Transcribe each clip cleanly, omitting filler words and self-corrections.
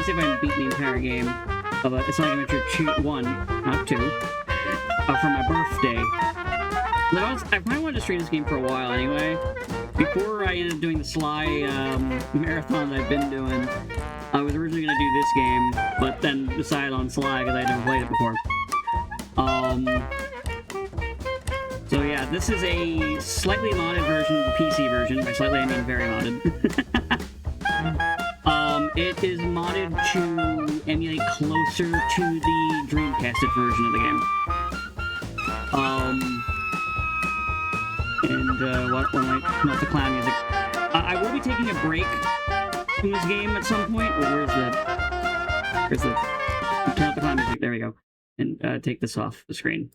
Let's see if I can beat the entire game of It's Sonic Adventure 1, not 2, for my birthday. I probably wanted to stream this game for a while anyway. Before I ended up doing the Sly marathon that I've been doing, I was originally going to do this game, but then decided on Sly because I had never played it before. So yeah, this is a slightly modded version of the PC version. By slightly, I mean very modded. It is modded to emulate closer to the Dreamcasted version of the game. What am I? Not the clown music. I will be taking a break from this game at some point. Where's the... Turn off the clown music. There we go. And take this off the screen.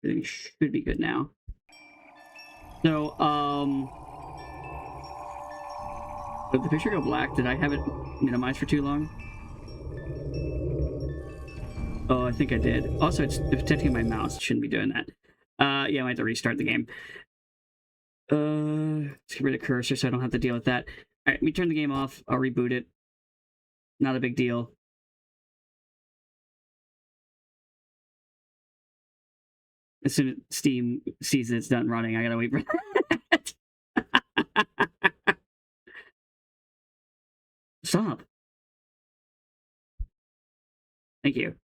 Everything should be good now. So, did the picture go black? Did I have it minimized for too long? Oh, I think I did. Also, it's detecting my mouse. Shouldn't be doing that. Yeah, I might have to restart the game. Let's get rid of cursor so I don't have to deal with that. Alright, let me turn the game off. I'll reboot it. Not a big deal. As soon as Steam sees it's done running, I gotta wait for that. Stop. Thank you.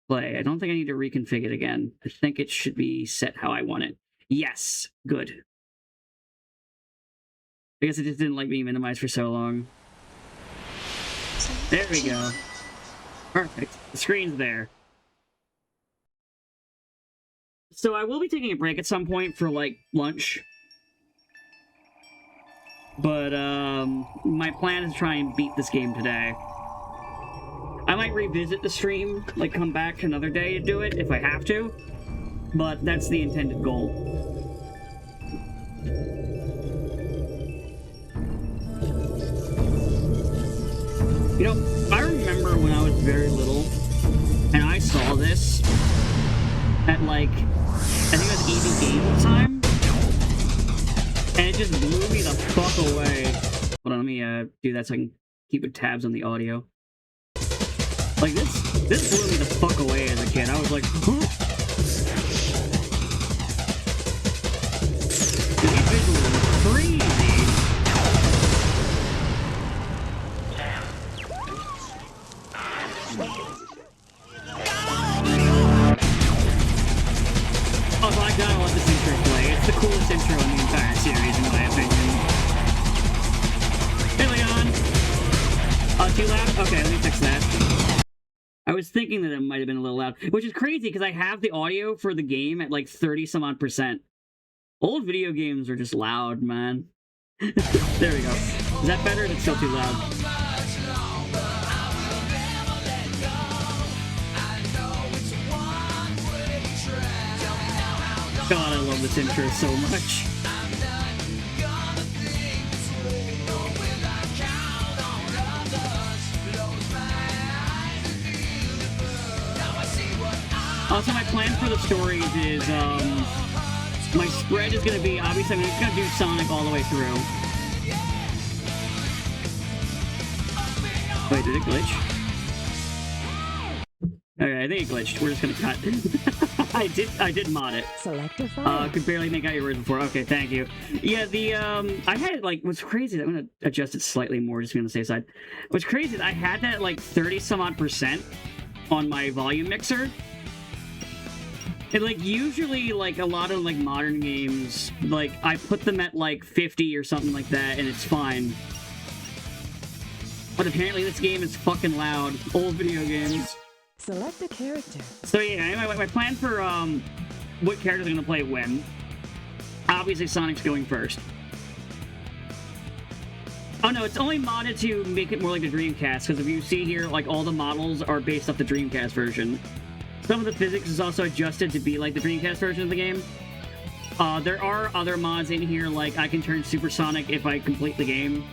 Play. I don't think I need to reconfigure it again. I think it should be set how I want it. Yes. Good. I guess it just didn't like being minimized for so long. There we go. Perfect. The screen's there. So I will be taking a break at some point for, like, lunch. But, my plan is to try and beat this game today. I might revisit the stream, like, come back another day to do it, if I have to. But that's the intended goal. You know, I remember when I was very little, and I saw this at, like, I think it was EV Games at the time, and it just blew me the fuck away. Hold on, let me do that so I can keep tabs on the audio. Like, this blew me the fuck away as a kid. I was like, huh? Dude, these visuals are crazy! Also, I gotta let this intro play. It's the coolest intro in the entire series, in my opinion. Hey, Leon! Too loud? Okay, let me fix that. I was thinking that it might have been a little loud, which is crazy because I have the audio for the game at like 30-some-odd%. Old video games are just loud, man. There we go. Is that better? It's still too loud. God, I love this intro so much. Also, my plan for the stories is, my spread is going to be, obviously, I'm just going to do Sonic all the way through. Wait, did it glitch? Okay, I think it glitched. We're just going to cut. I did mod it. Select a file. Could barely make out your words before. Okay, thank you. Yeah, I had, like, what's crazy, I'm going to adjust it slightly more, just to be on the safe side. What's crazy is I had that, like, 30-some-odd% on my volume mixer. And, like, usually, like, a lot of, like, modern games, like, I put them at, like, 50 or something like that, and it's fine. But apparently this game is fucking loud. Old video games. Select a character. So, yeah, anyway, my plan for, what characters I'm gonna play when. Obviously, Sonic's going first. Oh, no, it's only modded to make it more like the Dreamcast, because if you see here, like, all the models are based off the Dreamcast version. Some of the physics is also adjusted to be like the Dreamcast version of the game. There are other mods in here, like I can turn Supersonic if I complete the game.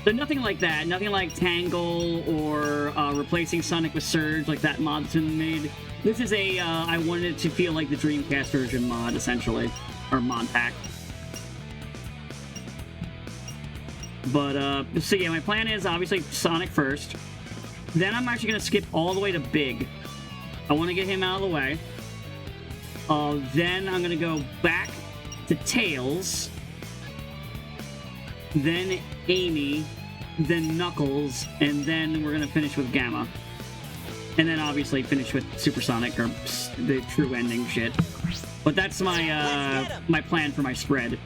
So nothing like that. Nothing like Tangle or replacing Sonic with Surge, like that mod's been made. This is a, I wanted it to feel like the Dreamcast version mod, essentially. Or mod pack. But, so yeah, my plan is obviously Sonic first. Then I'm actually going to skip all the way to Big. I want to get him out of the way. Then I'm going to go back to Tails. Then Amy. Then Knuckles. And then we're going to finish with Gamma. And then obviously finish with Supersonic, or the true ending shit. But that's my, my plan for my spread.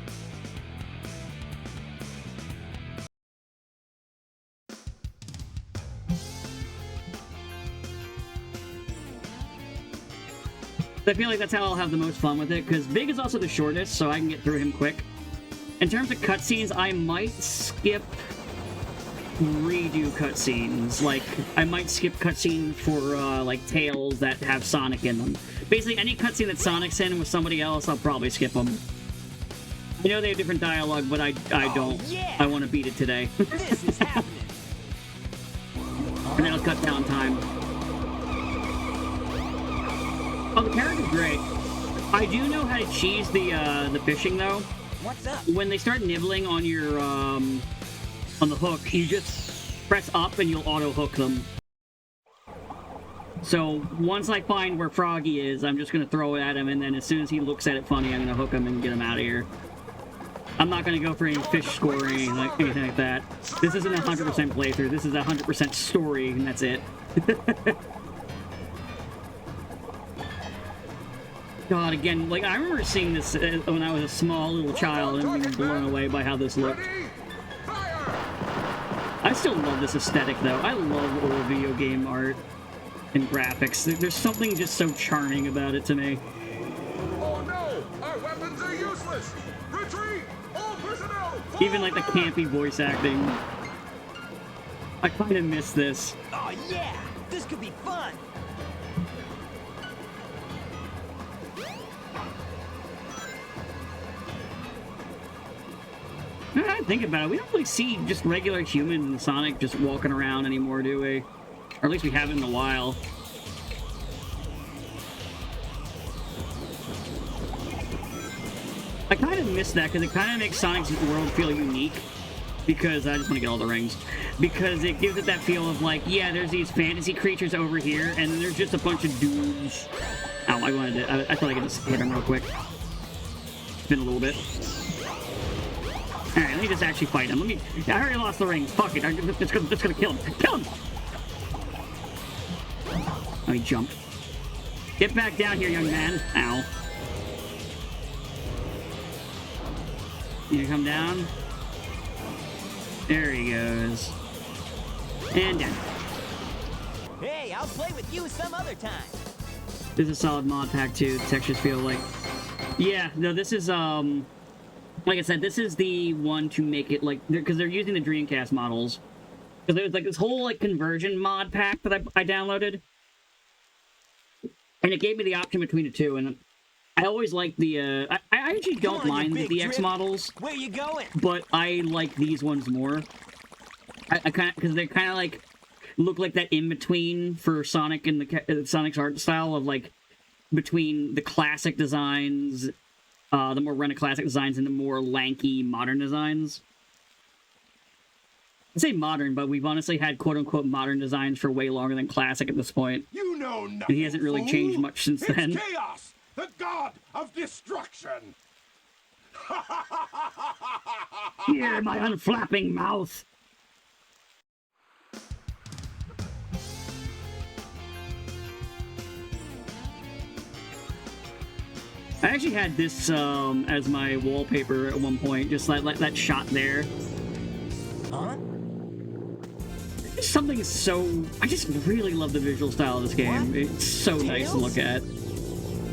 I feel like that's how I'll have the most fun with it, because Big is also the shortest, so I can get through him quick. In terms of cutscenes, I might skip redo cutscenes. Like, I might skip cutscenes for, like, Tails that have Sonic in them. Basically, any cutscene that Sonic's in with somebody else, I'll probably skip them. I know they have different dialogue, but I don't. Yeah. I want to beat it today. This is happening. And then I'll cut down time. Oh, the character's great. I do know how to cheese the fishing, though. What's up? When they start nibbling on your, on the hook, you just press up and you'll auto-hook them. So, once I find where Froggy is, I'm just gonna throw it at him, and then as soon as he looks at it funny, I'm gonna hook him and get him out of here. I'm not gonna go for any fish score or anything like that. This isn't a 100% playthrough, this is a 100% story, and that's it. God, again, like, I remember seeing this when I was a small little child and being blown away by how this looked. I still love this aesthetic, though. I love old video game art and graphics. There's something just so charming about it to me. Oh no! Our weapons are useless! Retreat! All personnel! Even, like, the campy voice acting. I kind of miss this. Oh yeah! This could be fun! Now that I think about it, we don't really see just regular human Sonic just walking around anymore, do we? Or at least we haven't in a while. I kind of miss that, because it kind of makes Sonic's world feel unique. Because, I just want to get all the rings. Because it gives it that feel of like, yeah, there's these fantasy creatures over here, and then there's just a bunch of dudes. Ow, I thought I could just hit him real quick. It's been a little bit. Alright, let me just actually fight him. I already lost the rings. Fuck it. It's gonna kill him. Kill him! Let me jump. Get back down here, young man. Ow. You come down. There he goes. And down. Hey, I'll play with you some other time. This is a solid mod pack, too. The textures feel like... Yeah, no, this is, like I said, this is the one to make it, like, because they're using the Dreamcast models. Because there was, like, this whole, like, conversion mod pack that I downloaded. And it gave me the option between the two, and I always like the, I actually don't mind the DX models. Where you going? But I like these ones more. I kind of, because they kind of, like, look like that in-between for Sonic and the Sonic's art style of, like, between the classic designs, the more run of classic designs, and the more lanky modern designs. I say modern, but we've honestly had quote-unquote modern designs for way longer than classic at this point. You know nothing, And he hasn't really changed much since it's then. Chaos, the god of destruction. Here, my unflapping mouth! I actually had this as my wallpaper at one point, just like that shot there. Huh? There's something so... I just really love the visual style of this game. What? It's so nice to look at.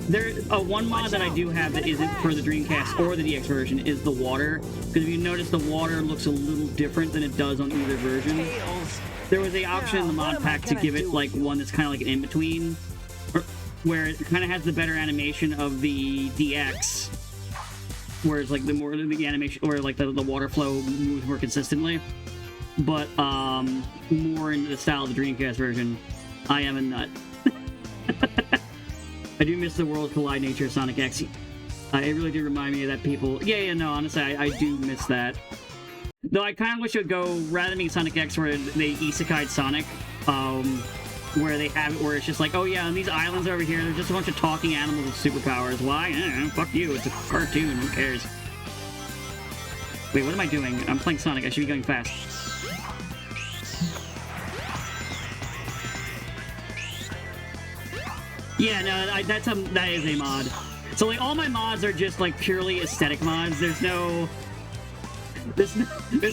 There, one mod that I do have that isn't for the Dreamcast or the DX version is the water. Because if you notice, the water looks a little different than it does on either version. Tails. There was the option in the What mod am I pack to gonna give it do like with one that's kind of like an in-between, where it kind of has the better animation of the DX, whereas like the more the animation, or like the water flow moves more consistently, but more into the style of the Dreamcast version. I am a nut. I do miss the World Collide nature of Sonic X. It really did remind me of that people. Yeah, no, honestly, I do miss that. Though I kind of wish it would go, rather than Sonic X where they isekai'd Sonic, where they have it where it's just like, oh yeah, on these islands over here, there's just a bunch of talking animals with superpowers. Why? I don't know, fuck you, it's a cartoon, who cares? Wait, what am I doing? I'm playing Sonic, I should be going fast. Yeah, no, that is a mod. So like all my mods are just like purely aesthetic mods. There's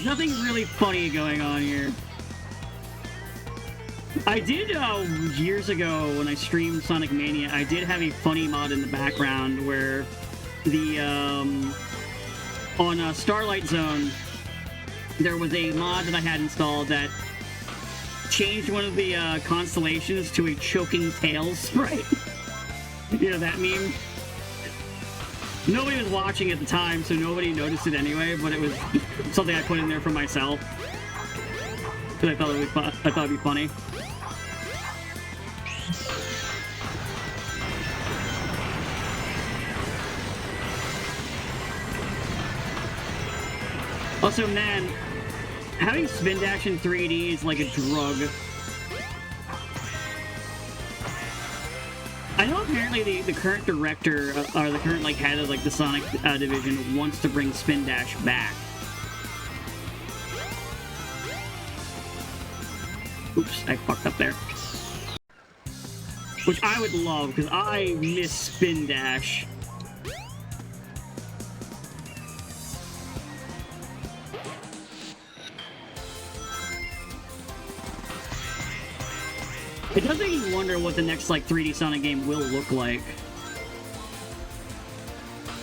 nothing really funny going on here. I did years ago when I streamed Sonic Mania, I did have a funny mod in the background where the on Starlight Zone there was a mod that I had installed that changed one of the constellations to a choking tails sprite. You know that meme? Nobody was watching at the time, so nobody noticed it anyway, but it was something I put in there for myself. Because I thought it'd be funny. Also, man, having spin dash in 3D is like a drug. I know apparently the current director, or the current like head of like the Sonic division wants to bring spin dash back. Oops, I fucked up there. Which I would love, because I miss spin dash. It does make me wonder what the next, like, 3D Sonic game will look like.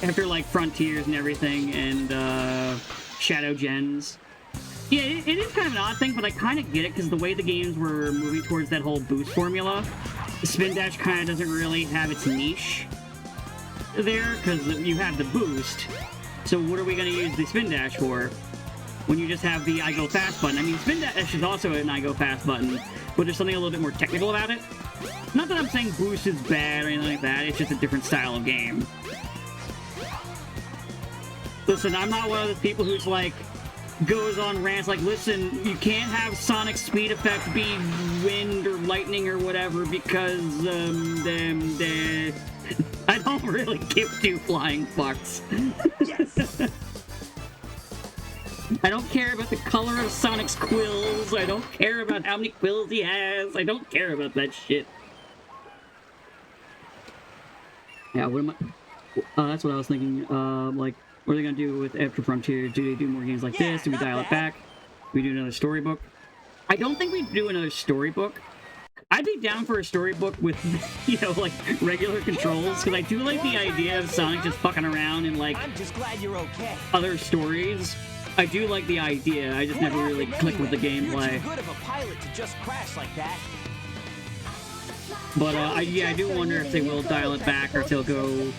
After, like, Frontiers and everything, and, Shadow Gens. Yeah, it is kind of an odd thing, but I kind of get it, because the way the games were moving towards that whole boost formula, Spin Dash kind of doesn't really have its niche there, because you have the boost. So what are we going to use the Spin Dash for? When you just have the I Go Fast button. I mean, Spin Dash is also an I Go Fast button, but there's something a little bit more technical about it. Not that I'm saying boost is bad or anything like that, it's just a different style of game. Listen, I'm not one of those people who's like, goes on rants like, listen, you can't have Sonic's speed effect be wind or lightning or whatever because, I don't really give two flying fucks. Yes! I don't care about the color of Sonic's quills. I don't care about how many quills he has. I don't care about that shit. Yeah, what am I... that's what I was thinking. Like, what are they gonna do with after Frontier? Do they do more games like this? Do we dial it back? Do we do another storybook? I don't think we do another storybook. I'd be down for a storybook with, you know, like, regular controls, because I do like the idea of Sonic just fucking around and, like, I'm just glad you're okay. other stories. I do like the idea, I just never really clicked with the gameplay. You're too good of a pilot to just crash like that. But, yeah, I do wonder if they will dial it back, or if they'll go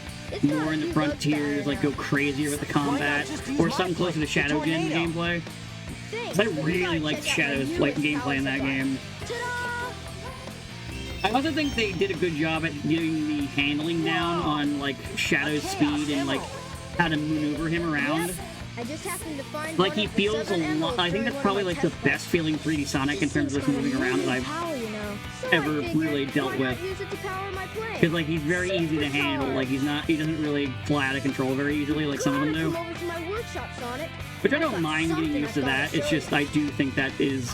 more in the Frontiers, like, go crazier with the combat, or something closer to Shadow Gen gameplay. Because I really liked Shadow's, like, gameplay in that game. I also think they did a good job at getting the handling down on, like, Shadow's speed and, like, how to maneuver him around. I just happened to find Like, he feels a lot... I think that's probably, like, the best feeling 3D Sonic in terms of just moving around that I've ever really dealt with. Because, like, he's very easy to handle. Like, he doesn't really fly out of control very easily like some of them do. Which I don't mind getting used to that. It's just, I do think that is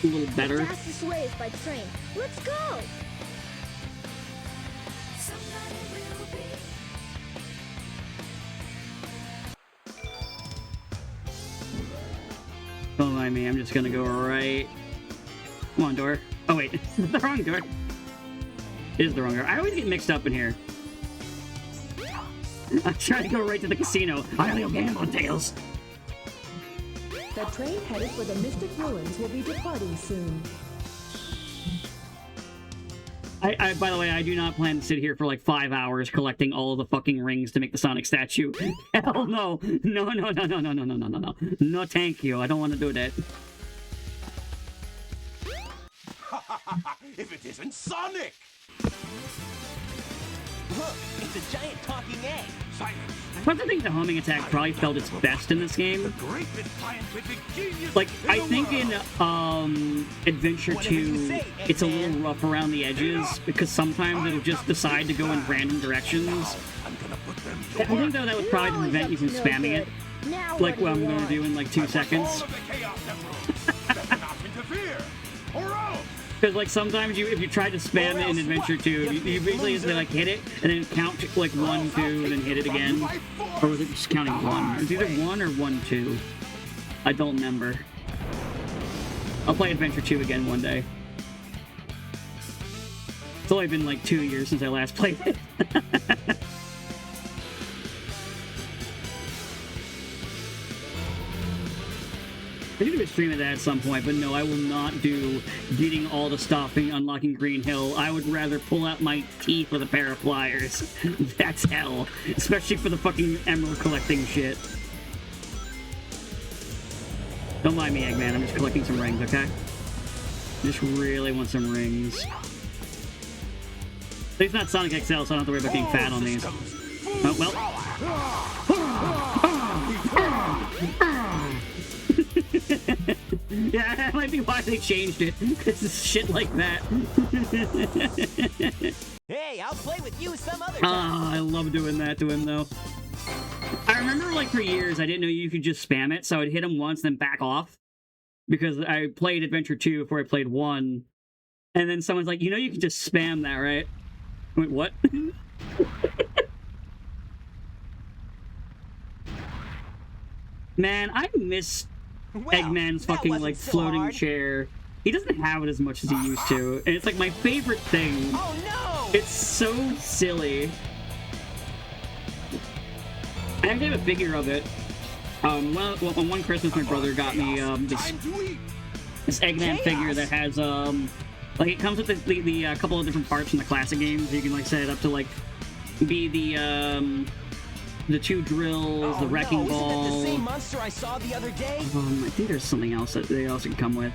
a little better. Fastest way is by train. Let's go! Don't mind me, I'm just gonna go right... Come on, door. Oh, wait. The wrong door. It is the wrong door. I always get mixed up in here. I'm trying to go right to the casino. I only go gambling, Tails. The train headed for the Mystic Ruins will be departing soon. By the way, I do not plan to sit here for like 5 hours collecting all of the fucking rings to make the Sonic statue. Hell no. No. No, thank you. I don't want to do that. If it isn't Sonic! It's a giant talking egg. But I think the homing attack probably felt its best in this game. Like, I think in Adventure 2, it's a little rough around the edges, because sometimes it'll just decide to go in random directions. I think, though, that would probably prevent you from spamming it. Now Like what what do I'm you going to want? do in like 2 seconds. Because like sometimes if you try to spam it in Adventure 2, you basically just like hit it and then count like 1, 2, and then hit it again. Or was it just counting 1? It's either 1 or 1, 2. I don't remember. I'll play Adventure 2 again one day. It's only been like 2 years since I last played it. I could do a stream of that at some point, but no, I will not do getting all the stuff and unlocking Green Hill. I would rather pull out my teeth with a pair of pliers. That's hell. Especially for the fucking emerald collecting shit. Don't mind me, Eggman. I'm just collecting some rings, okay? I just really want some rings. At least not Sonic XL, so I don't have to worry about getting fat on these. Oh, well. Yeah, that might be why they changed it. It's shit like that. Hey, I'll play with you some other Oh, time. I love doing that to him, though. I remember, like, for years, I didn't know you could just spam it, so I'd hit him once, then back off. Because I played Adventure 2 before I played 1. And then someone's like, you know you can just spam that, right? Wait, what? Man, I miss Well, Eggman's that fucking, wasn't like, so floating hard. chair. He doesn't have it as much as he used to. And it's, like, my favorite thing. Oh no! It's so silly. I actually have a figure of it. One Christmas, my brother got me this Eggman figure that has like it comes with the couple of different parts from the classic games. You can like set it up to like be the 2 drills, the wrecking no, ball. Isn't that the same monster I saw the other day? I think there's something else that they also can come with.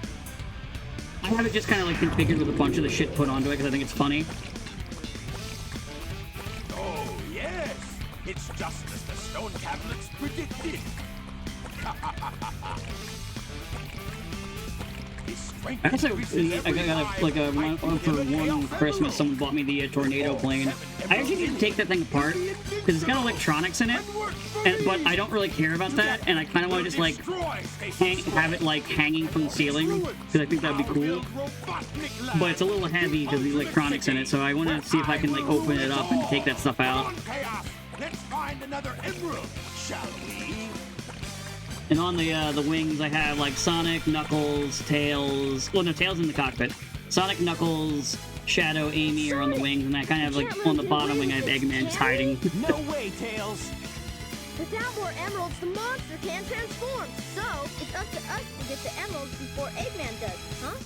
I have it just kind of like configured with a bunch of the shit put onto it because I think it's funny. Oh, yes! It's just as the stone tablets predicted. I also got one for one Christmas. Someone bought me the tornado plane. I actually need to take that thing apart because it's got electronics in it, but I don't really care about that, and I kind of want to just like have it like hanging from the ceiling because I think that'd be cool. But it's a little heavy because the electronics in it, so I want to see if I can like open it up and take that stuff out. Let's find another emerald, shall we? And on the wings, I have like Sonic, Knuckles, Tails. Well, no, Tails in the cockpit. Sonic, Knuckles, Shadow, Amy are on the wings, and I kind of have like on the bottom wing, I have Eggman just hiding. No way, Tails! Without more emeralds, the monster can't transform. So, it's up to us to get the emeralds before Eggman does, huh?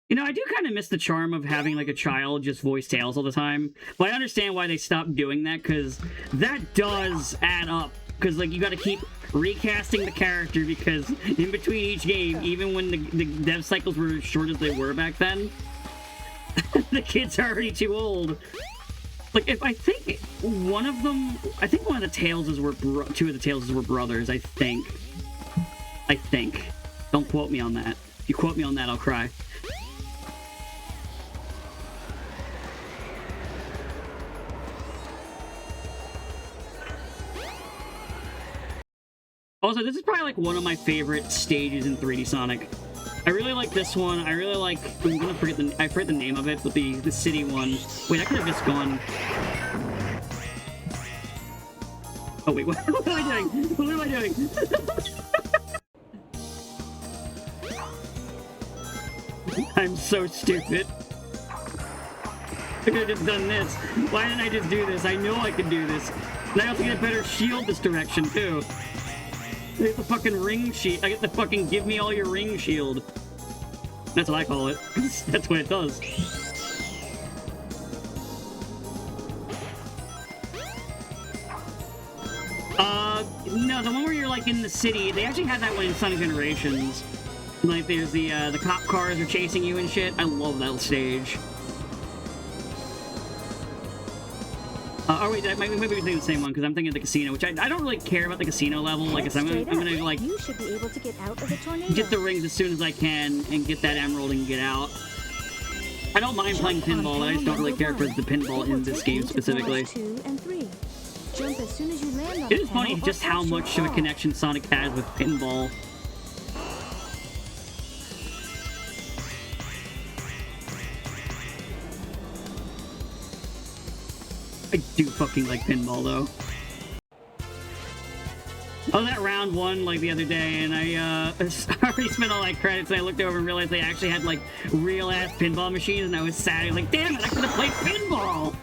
You know, I do kind of miss the charm of having like a child just voice Tails all the time. But I understand why they stopped doing that, because that does add up. Because like you got to keep recasting the character, because in between each game, even when the dev cycles were as short as they were back then, the kids are already too old. Like, if I think one of them, I think one of the Tailses were, 2 of the Tailses were brothers, I think. Don't quote me on that. If you quote me on that, I'll cry. Also, this is probably like one of my favorite stages in 3D Sonic. I really like this one. I really like, I'm gonna forget the name of it, but the city one. Wait, I could have just gone. Oh wait, what am I doing? What am I doing? I'm so stupid. I could have just done this. Why didn't I just do this? I know I could do this. And I also get a better shield this direction too. I get the fucking ring shield. I get the fucking give me all your ring shield. That's what I call it. That's what it does. No, the one where you're like in the city, they actually had that one in Sonic Generations. Like there's the cop cars are chasing you and shit. I love that stage. Oh wait, maybe we're thinking the same one because I'm thinking of the casino, which I don't really care about the casino level. Like I said, I'm gonna like You should be able to get out of the tornado. get the rings as soon as I can and get that emerald and get out. I don't mind playing pinball, but I just don't really care for the pinball in this game specifically. 2 and 3. Jump as soon as you land on It is funny just how much of a connection Sonic has with pinball. I do fucking like pinball though. I was at round 1 like the other day and I already spent all my credits and I looked over and realized they actually had like real ass pinball machines and I was sad. I was like, damn it, I could have played pinball!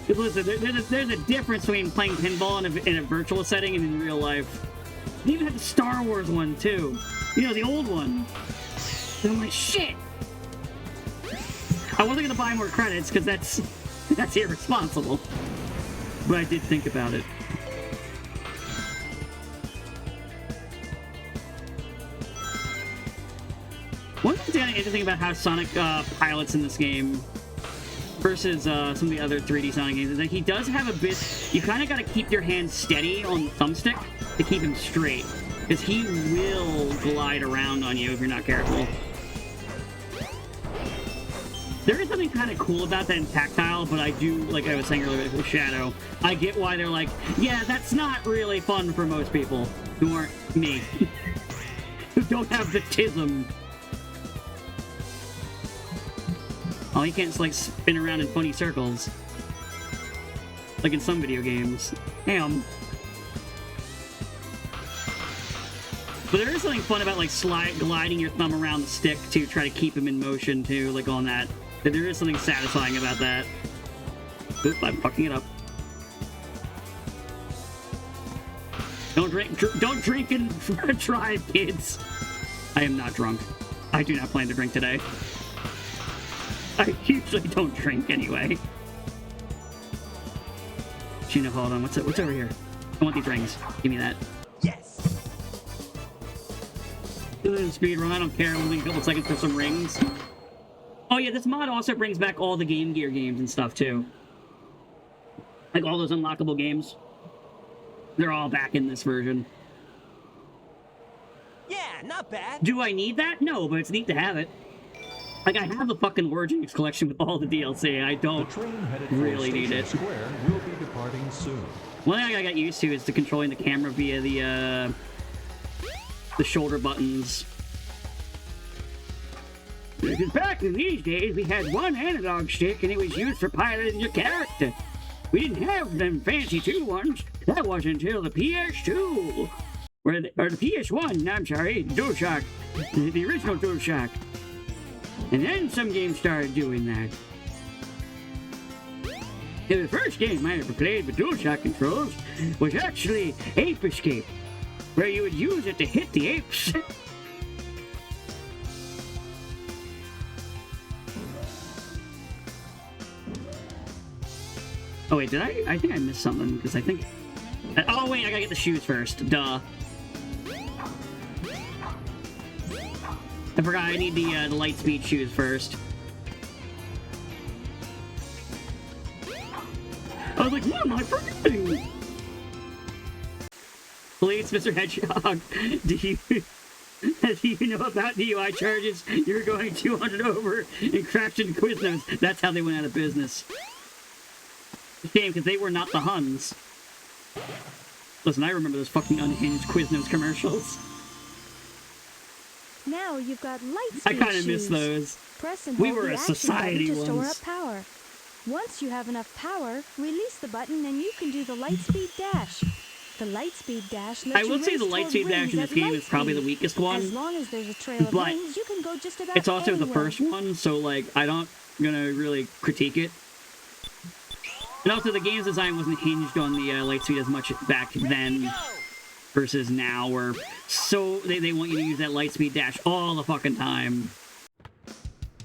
Listen, there's a difference between playing pinball in a virtual setting and in real life. They even had the Star Wars one too. You know, the old one. And I'm like, shit! I wasn't gonna buy more credits because that's irresponsible. But I did think about it. One thing that's interesting about how Sonic pilots in this game versus some of the other 3D Sonic games is that he does have a bit... You kind of got to keep your hand steady on the thumbstick to keep him straight. Because he will glide around on you if you're not careful. There is something kind of cool about that in tactile, but I do, like I was saying earlier with Shadow, I get why they're like, yeah, that's not really fun for most people who aren't me. Who don't have the tism. Oh, you can't just, like, spin around in funny circles. Like in some video games. Damn. But there is something fun about, like, gliding your thumb around the stick to try to keep him in motion, too, like on that. There is something satisfying about that. Oop, I'm fucking it up. Don't drink and drive, kids. I am not drunk. I do not plan to drink today. I usually don't drink anyway. Gina, hold on. What's over here? I want these rings. Give me that. Yes. Speed run. I don't care. Only a couple seconds for some rings. Oh yeah, this mod also brings back all the Game Gear games and stuff too. Like all those unlockable games. They're all back in this version. Yeah, not bad. Do I need that? No, but it's neat to have it. Like, I have the fucking Origins collection with all the DLC. I don't really need it. Square will be departing soon. One thing I got used to is to controlling the camera via the shoulder buttons. Because back in these days, we had one analog stick, and it was used for piloting your character. We didn't have them fancy 2 ones. That wasn't until the PS2. Or the PS1, I'm sorry, DualShock. The original DualShock. And then some games started doing that. The first game I ever played with DualShock controls was actually Ape Escape, where you would use it to hit the apes. Oh wait, did I think I missed something, because I think... Oh wait, I gotta get the shoes first, duh. I forgot I need the Lightspeed shoes first. I was like, what am I forgetting? Please, Mr. Hedgehog, do you know about DUI charges? You're going 200 over and crashed into Quiznos. That's how they went out of business. Shame, because they were not the Huns. Listen, I remember those fucking unhinged Quiznos commercials. Now you've got Lightspeed I kind of shoes. miss those. Press and We hold were the a action society button to store once. up power. Once you have enough power, release the button and you can do the Lightspeed dash. The Lightspeed dash lets I will you say the race toward Lightspeed dash in rings this at game light is probably the speed. weakest one. As long as there's a trail of but rings, you can go just about it's also the anywhere. first one, so like I don't gonna really critique it. And also the game's design wasn't hinged on the Lightspeed as much back then versus now, where so they want you to use that Lightspeed dash all the fucking time.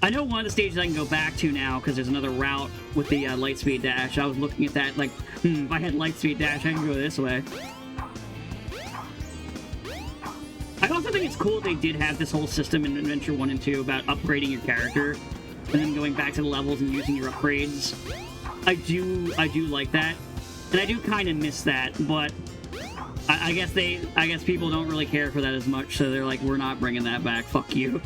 I know one of the stages I can go back to now because there's another route with the Lightspeed dash. I was looking at that like, if I had Lightspeed dash, I can go this way. I also think it's cool they did have this whole system in Adventure 1 and 2 about upgrading your character. and then going back to the levels and using your upgrades. I do like that, and I do kind of miss that, but I guess people don't really care for that as much, so they're like, we're not bringing that back, fuck you.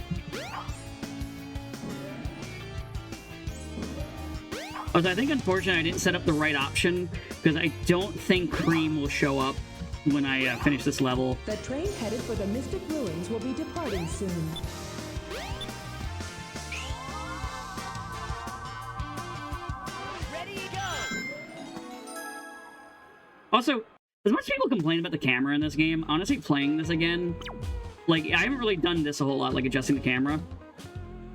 Also, I think unfortunately I didn't set up the right option, because I don't think Cream will show up when I finish this level. The train headed for the Mystic Ruins will be departing soon. Ready, go! Also, as much as people complain about the camera in this game, honestly, playing this again, like, I haven't really done this a whole lot, like adjusting the camera.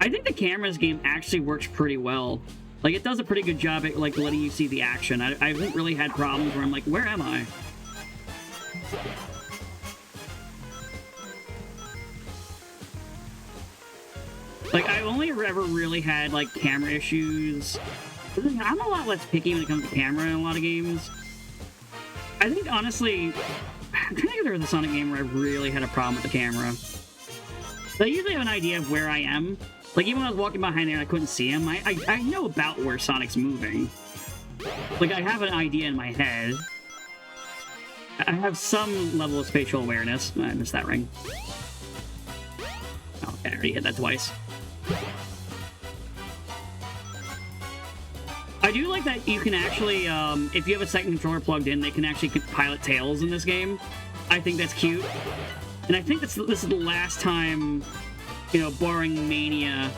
I think the camera in this game actually works pretty well. Like, it does a pretty good job at, like, letting you see the action. I haven't really had problems where I'm like, where am I? Like, I've only ever really had, like, camera issues. I'm a lot less picky when it comes to camera in a lot of games. I think, honestly, I'm trying to think if there was a Sonic game where I really had a problem with the camera. But I usually have an idea of where I am. Like, even when I was walking behind there and I couldn't see him, I know about where Sonic's moving. Like, I have an idea in my head. I have some level of spatial awareness. I missed that ring. Oh, I already hit that twice. I do like that you can actually, if you have a second controller plugged in, they can actually pilot Tails in this game. I think that's cute. And I think this is the last time, you know, barring Mania,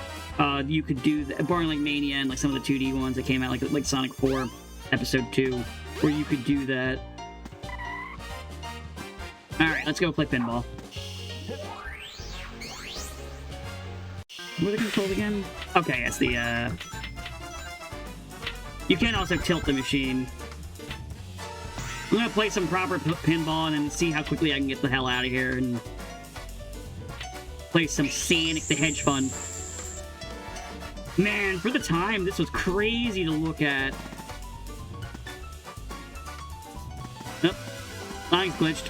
you could do that. Barring like Mania and like some of the 2D ones that came out, like Sonic 4 Episode 2, where you could do that. Alright, let's go play pinball. What are the controls again? Okay, it's the, you can also tilt the machine. I'm gonna play some proper pinball and then see how quickly I can get the hell out of here and play some Sonic the Hedgehog. Man, for the time, this was crazy to look at. Nope. Sonic's glitched.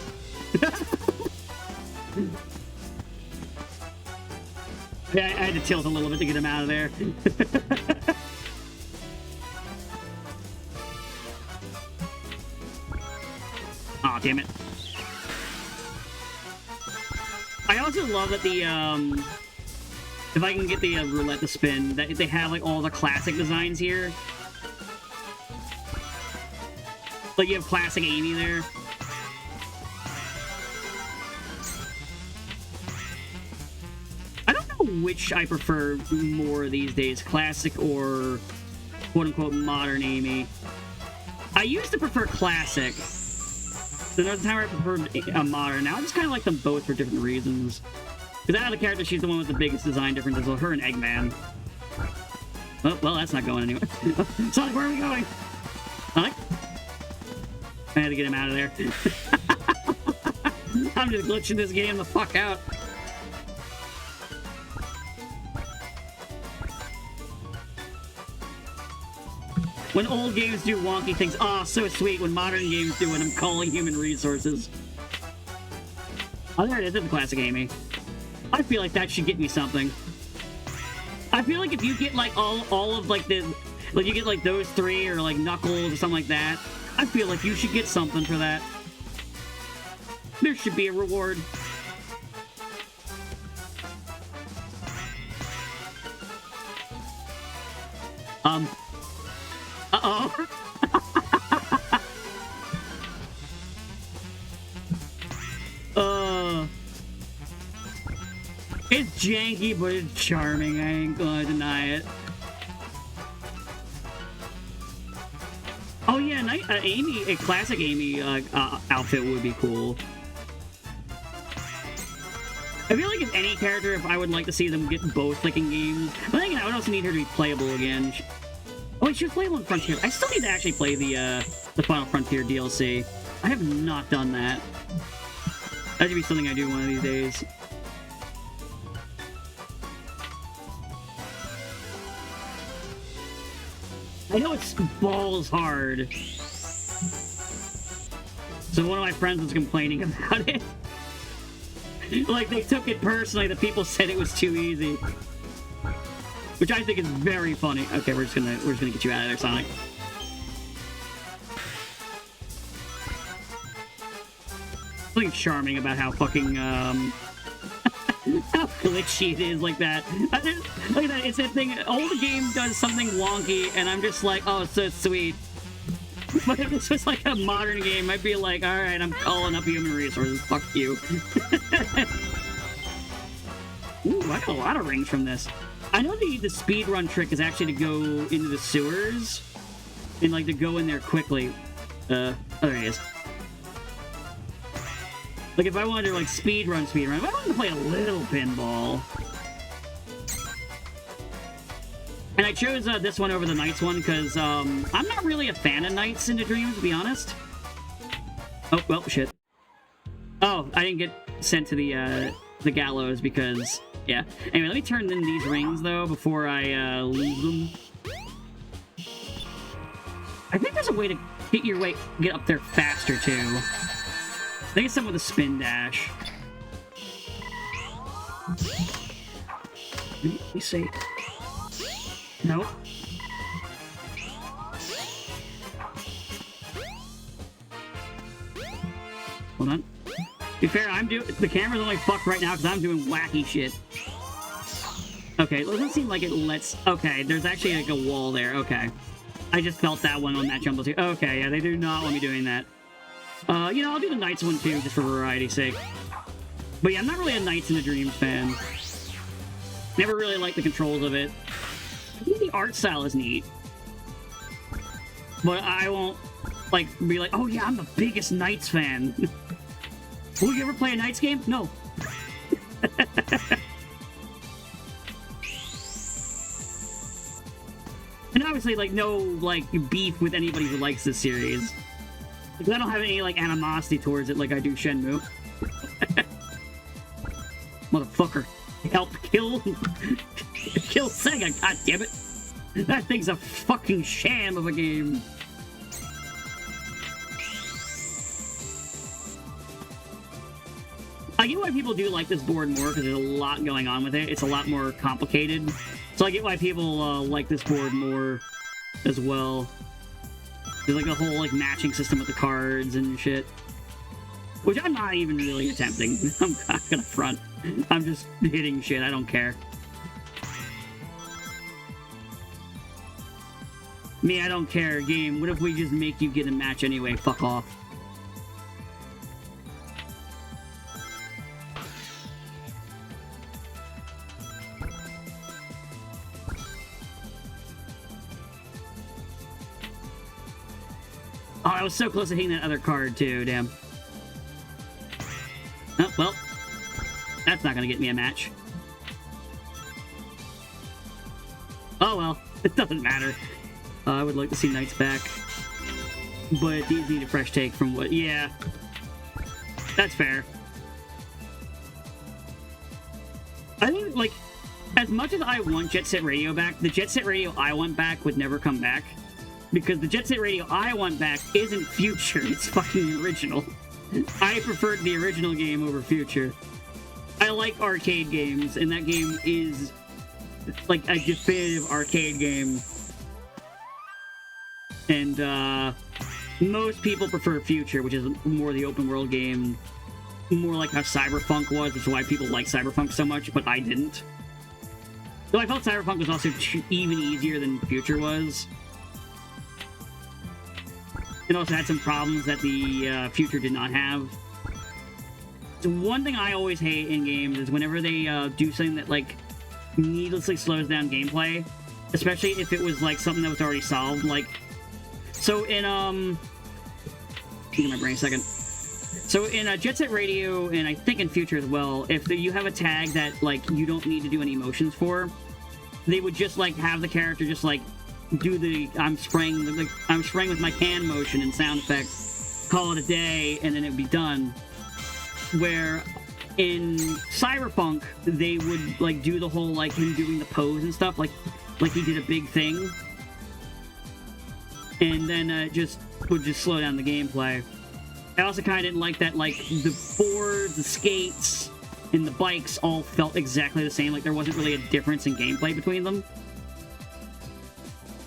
Yeah, I had to tilt a little bit to get him out of there. Aw, damn it. I also love that the, if I can get the roulette to spin, that they have, like, all the classic designs here. Like, you have classic Amy there. I don't know which I prefer more these days, classic or quote-unquote modern Amy. I used to prefer classic. So there was a time where I preferred modern. Now I just kind of like them both for different reasons. Because out of the characters, she's the one with the biggest design differences. Well, her and Eggman. Oh, well, that's not going anywhere. Sonic, where are we going? Sonic? I had to get him out of there. I'm just glitching this game the fuck out. When old games do wonky things, oh, so sweet. When modern games do it, I'm calling human resources. Oh, there it is, it's the classic Amy. I feel like that should get me something. I feel like if you get, like, all of, like, the... Like, you get, like, those three, or, like, Knuckles, or something like that, I feel like you should get something for that. There should be a reward. Uh-oh. It's janky, but it's charming. I ain't gonna deny it. Oh yeah, Amy, a classic Amy outfit would be cool. I feel like if any character, if I would like to see them get both like in games, but then again, I would also need her to be playable again. Oh wait, she was playable in Frontier. I still need to actually play the Final Frontier DLC. I have not done that. That should be something I do one of these days. I know it's balls hard. So one of my friends was complaining about it. Like, they took it personally that people said it was too easy. which I think is very funny. Okay, we're just gonna get you out of there, Sonic. Something charming about how fucking how glitchy it is like that. Look at that, it's that thing. All the game does something wonky, and I'm just like, oh, it's so sweet. But if this was like a modern game, I'd be like, all right, I'm calling up human resources. Fuck you. Ooh, I got a lot of rings from this. I know the speedrun trick is actually to go into the sewers and like to go in there quickly. Oh, there he is. Like if I wanted to like speedrun, if I wanted to play a little pinball. And I chose this one over the Knights one because I'm not really a fan of Knights into Dreams, to be honest. Oh, well, shit. Oh, I didn't get sent to the gallows because, yeah. Anyway, let me turn in these rings, though, before I lose them. I think there's a way to get up there faster, too. I think it's something with a spin dash. Let me see. Nope. Hold on. To be fair, the camera's only fucked right now because I'm doing wacky shit. Okay, it doesn't seem like it lets... Okay, there's actually like a wall there. Okay. I just felt that one on that jump. Okay, yeah, they do not want me doing that. You know, I'll do the Knights one too, just for variety's sake. But yeah, I'm not really a Knights in the Dreams fan. Never really liked the controls of it. I think the art style is neat. But I won't, like, be like, oh yeah, I'm the biggest Knights fan. Will you ever play a Knights game? No. And obviously, like, no, like, beef with anybody who likes this series. Because I don't have any, like, animosity towards it like I do Shenmue. Motherfucker. Help kill Sega, goddammit. That thing's a fucking sham of a game. I get why people do like this board more, because there's a lot going on with it. It's a lot more complicated. So I get why people like this board more as well. There's like a whole like matching system with the cards and shit. Which I'm not even really attempting. I'm not gonna front. I'm just hitting shit, I don't care. Me, I don't care. Game, what if we just make you get a match anyway? Fuck off. Oh, I was so close to hitting that other card, too. Damn. Oh, well. That's not gonna get me a match. Oh, well. It doesn't matter. I would like to see Knights back. But these need a fresh take from what... Yeah. That's fair. I think, like, as much as I want Jet Set Radio back, the Jet Set Radio I want back would never come back. Because the Jet Set Radio I want back isn't Future, it's fucking original. I preferred the original game over Future. I like arcade games, and that game is like a definitive arcade game. And most people prefer Future, which is more the open world game, more like how Cyberpunk was, which is why people like Cyberpunk so much, but I didn't. Though I felt Cyberpunk was also even easier than Future was. It also had some problems that the Future did not have. So one thing I always hate in games is whenever they do something that, like, needlessly slows down gameplay. Especially if it was, like, something that was already solved. Like, so in, give my brain a second. So in Jet Set Radio, and I think in Future as well, if you have a tag that, like, you don't need to do any motions for, they would just, like, have the character just, like, do the I'm spraying with my can motion and sound effects, call it a day, and then it'd be done. Where in Cyberpunk they would like do the whole like him doing the pose and stuff, like he did a big thing, and then just would just slow down the gameplay. I also kind of didn't like that like the boards, the skates, and the bikes all felt exactly the same. Like there wasn't really a difference in gameplay between them.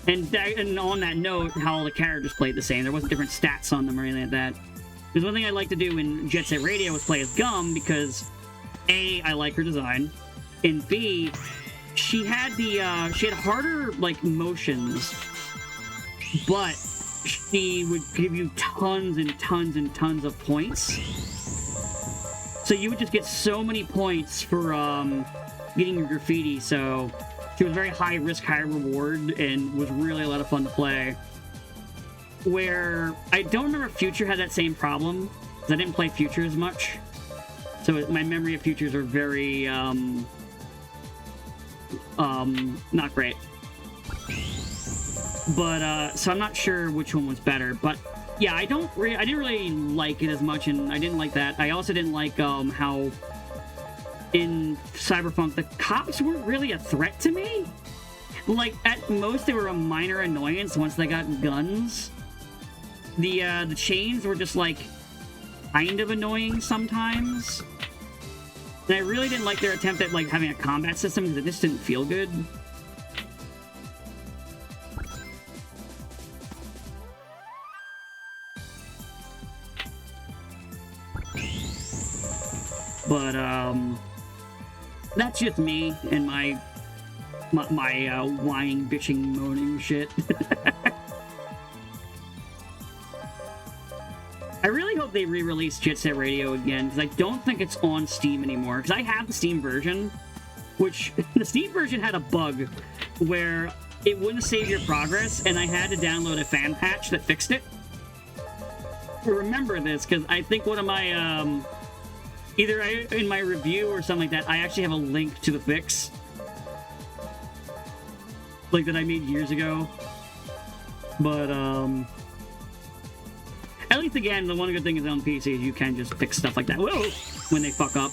And on that note, how all the characters played the same. There wasn't different stats on them or anything like that. There's one thing I like to do in Jet Set Radio was play as Gum because A, I like her design, and B, she had harder like motions, but she would give you tons and tons and tons of points. So you would just get so many points for getting your graffiti. So she was very high risk, high reward, and was really a lot of fun to play. Where I don't remember Future had that same problem, because I didn't play Future as much. So my memory of Futures are very, not great. But, so I'm not sure which one was better, but yeah, I didn't really like it as much, and I didn't like that. I also didn't like, how in Cyberpunk, the cops weren't really a threat to me. Like, at most, they were a minor annoyance once they got guns. The chains were just, like, kind of annoying sometimes. And I really didn't like their attempt at, like, having a combat system, because it just didn't feel good. But, that's just me and my whining, bitching, moaning shit. I really hope they re-release Jet Set Radio again, because I don't think it's on Steam anymore. Because I have the Steam version, which the Steam version had a bug where it wouldn't save your progress, and I had to download a fan patch that fixed it. I remember this because I think one of my either in my review or something like that, I actually have a link to the fix, like that I made years ago. But at least again, the one good thing is on PC is you can just fix stuff like that. Whoa! When they fuck up.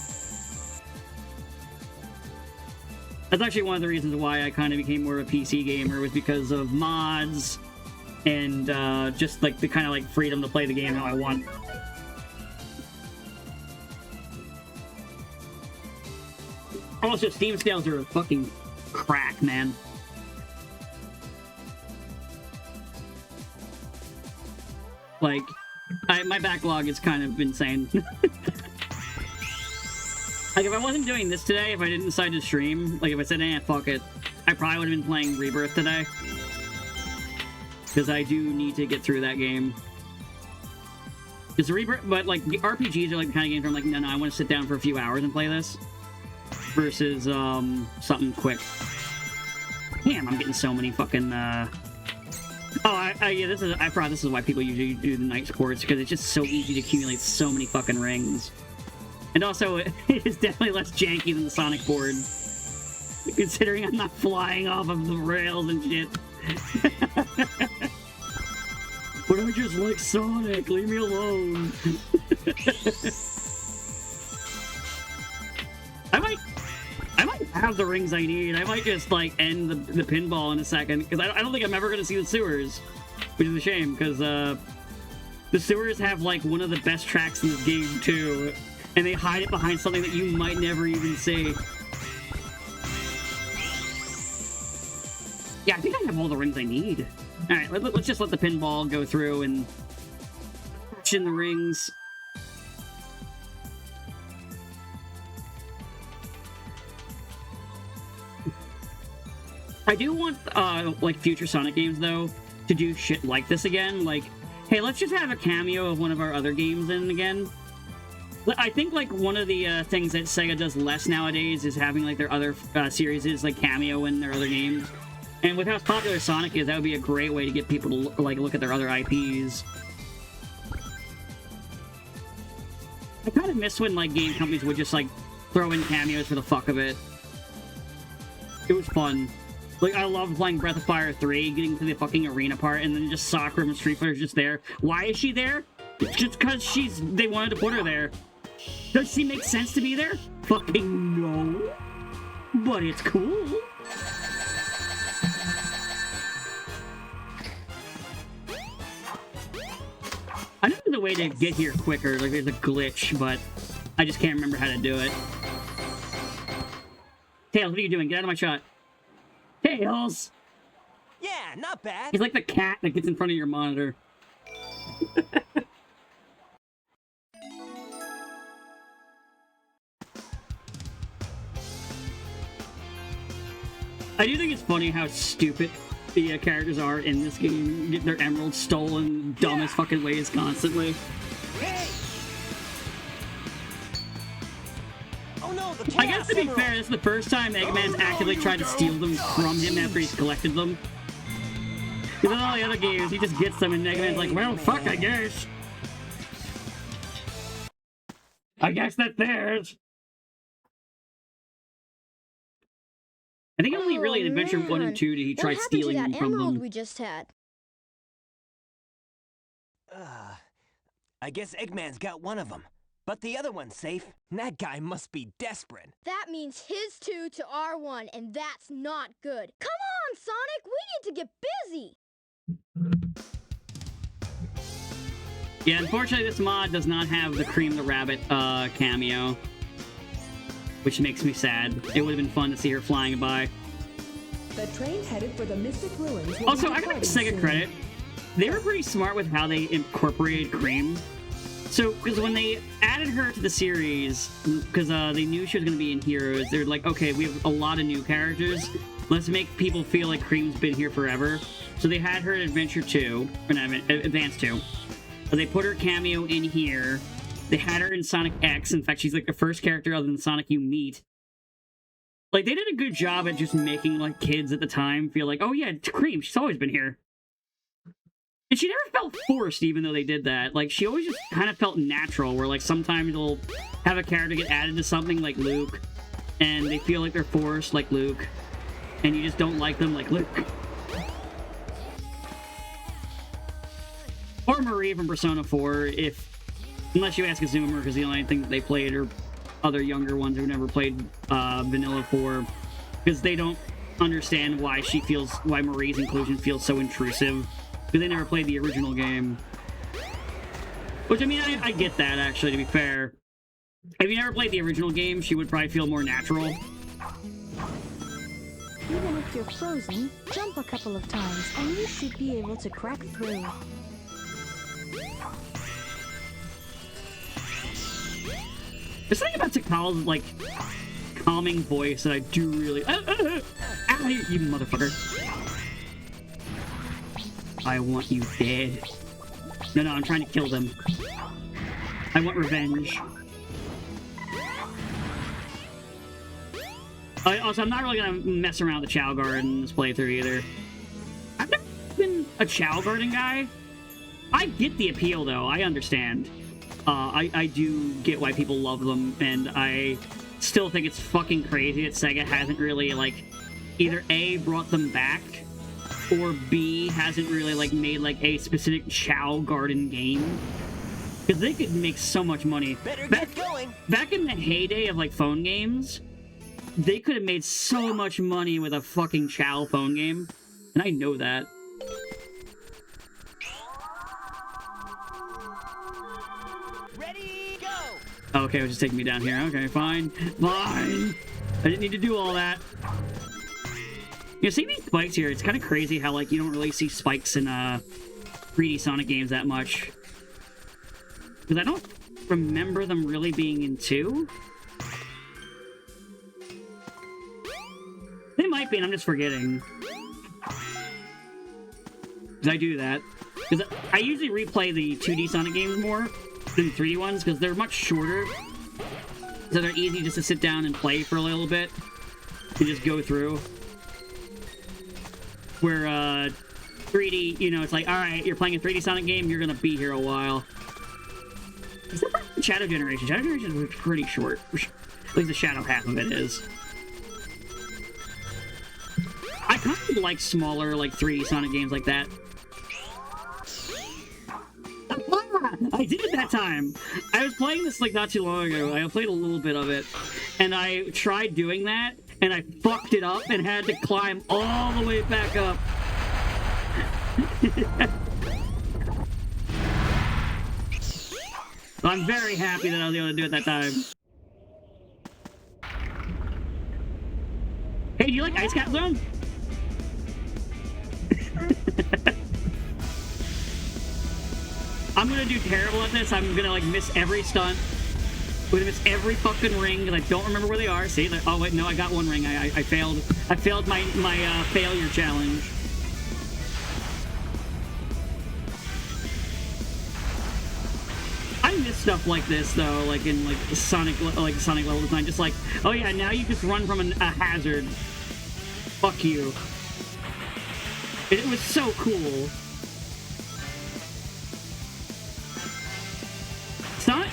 That's actually one of the reasons why I kind of became more of a PC gamer, was because of mods and just like the kind of like freedom to play the game how I want. Also, Steam sales are fucking crack, man. Like, my backlog is kind of insane. Like, if I wasn't doing this today, if I didn't decide to stream, like, if I said, fuck it, I probably would have been playing Rebirth today. Because I do need to get through that game. Because Rebirth, but, like, the RPGs are, like, the kind of games where I'm like, no, I want to sit down for a few hours and play this. Versus, something quick. Damn, I'm getting so many fucking, yeah, I forgot this is why people usually do the night sports, because it's just so easy to accumulate so many fucking rings. And also, it is definitely less janky than the Sonic board. Considering I'm not flying off of the rails and shit. But I just like Sonic, leave me alone. I might have the rings I need. I might just, like, end the pinball in a second, because I don't think I'm ever going to see the sewers, which is a shame, because the sewers have, like, one of the best tracks in this game, too, and they hide it behind something that you might never even see. Yeah, I think I have all the rings I need. Alright, let's just let the pinball go through and patch in the rings. I do want, like, future Sonic games, though, to do shit like this again. Like, hey, let's just have a cameo of one of our other games in again. I think, like, one of the things that Sega does less nowadays is having, like, their other series is, like, cameo in their other games. And with how popular Sonic is, that would be a great way to get people to, like, look at their other IPs. I kind of miss when, like, game companies would just, like, throw in cameos for the fuck of it. It was fun. Like, I loved playing Breath of Fire 3, getting to the fucking arena part, and then just Sakura from Street Fighter's just there. Why is she there? Just because they wanted to put her there. Does she make sense to be there? Fucking no. But it's cool. I know there's a way to get here quicker, like there's a glitch, but I just can't remember how to do it. Tails, what are you doing? Get out of my shot. Tails! Yeah, Yeah, not bad. He's like the cat that gets in front of your monitor. I do think it's funny how stupid the characters are in this game. Get their emeralds stolen dumbest fucking ways constantly. Hey! Oh no, the I guess to be fair, this is the first time Eggman's actively tried to steal them from him after he's collected them. Because in all the other games, he just gets them and Eggman's like, well, fuck, I guess. I guess that's theirs. I think only really in Adventure 1 and 2 did he try stealing them from them. We just had? I guess Eggman's got one of them. But the other one's safe. That guy must be desperate. That means his 2 to our 1, and that's not good. Come on, Sonic! We need to get busy! Yeah, unfortunately this mod does not have the Cream the Rabbit cameo. Which makes me sad. It would have been fun to see her flying by. The train headed for the Mystic Ruins will Also, be I gotta give departing Sega soon. credit. They were pretty smart with how they incorporated Cream. So, because when they added her to the series, because they knew she was going to be in Heroes, they're like, okay, we have a lot of new characters. Let's make people feel like Cream's been here forever. So they had her in Adventure 2, or not, Advance 2. So they put her cameo in here. They had her in Sonic X. In fact, she's like the first character other than Sonic you meet. Like, they did a good job at just making, like, kids at the time feel like, oh yeah, it's Cream, she's always been here. And she never felt forced, even though they did that. Like, she always just kind of felt natural, where, like, sometimes they'll have a character get added to something, like Luke, and they feel like they're forced, like Luke, and you just don't like them, like Luke. Or Marie from Persona 4, unless you ask a Zoomer, because the only thing that they played are other younger ones who never played Vanilla 4, because they don't understand why Marie's inclusion feels so intrusive, because they never played the original game. Which, I mean, I get that, actually, to be fair. If you never played the original game, she would probably feel more natural. Even if you're frozen, jump a couple of times and you should be able to crack through. There's something about Takala's, like, calming voice that I do really... Ah, you motherfucker. I want you dead. No, I'm trying to kill them. I want revenge. I'm not really gonna mess around with the Chow Garden in this playthrough either. I've never been a Chow Garden guy. I get the appeal, though. I understand. I do get why people love them, and I still think it's fucking crazy that Sega hasn't really, like, either A, brought them back, or B, hasn't really, like, made, like, a specific Chow Garden game. Because they could make so much money. Better get going. Back in the heyday of, like, phone games, they could have made so much money with a fucking Chow phone game. And I know that. Ready, go! Okay, it was just taking me down here. Okay, fine. Fine! I didn't need to do all that. You know, seeing these spikes here, it's kind of crazy how, like, you don't really see spikes in 3D Sonic games that much. Because I don't remember them really being in 2. They might be, and I'm just forgetting. Because I do that. Because I usually replay the 2D Sonic games more than 3D ones, because they're much shorter. So they're easy just to sit down and play for a little bit. And just go through. Where 3D, you know, it's like, alright, you're playing a 3D Sonic game, you're gonna be here a while. Except for Shadow Generation. Shadow Generation was pretty short. At least the Shadow half of it is. I kind of like smaller, like, 3D Sonic games like that. I did it that time! I was playing this, like, not too long ago. I played a little bit of it. And I tried doing that, and I fucked it up and had to climb all the way back up. I'm very happy that I was able to do it that time. Hey, do you like Ice Cap Zone? I'm gonna do terrible at this. I'm gonna like miss every stunt. I'm gonna miss every fucking ring because I don't remember where they are. See? Oh wait, no, I got one ring. I failed. I failed my failure challenge. I miss stuff like this though, like in like Sonic level design. Just like, oh yeah, now you just run from a hazard. Fuck you. It was so cool.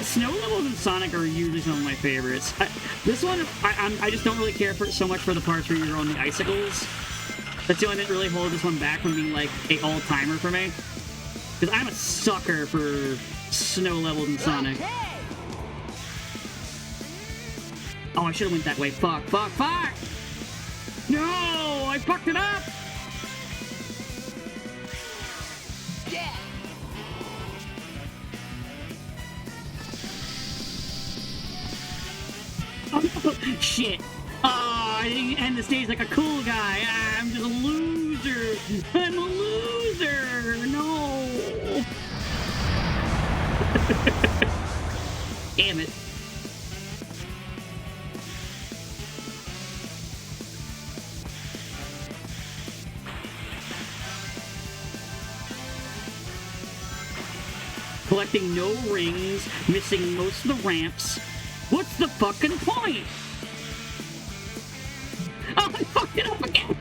Snow levels in Sonic are usually some of my favorites. This one, I just don't really care for it so much for the parts where you're on the icicles. That's the only thing that really holds this one back from being like a all-timer for me. Because I'm a sucker for snow levels in Sonic. Oh, I should have went that way. Fuck. No, I fucked it up. Yeah. Oh, shit. Oh, I didn't end the stage like a cool guy. I'm just a loser. I'm a loser. No. Damn it. Collecting no rings, missing most of the ramps. What's the fucking point? Oh, I fucked it up again!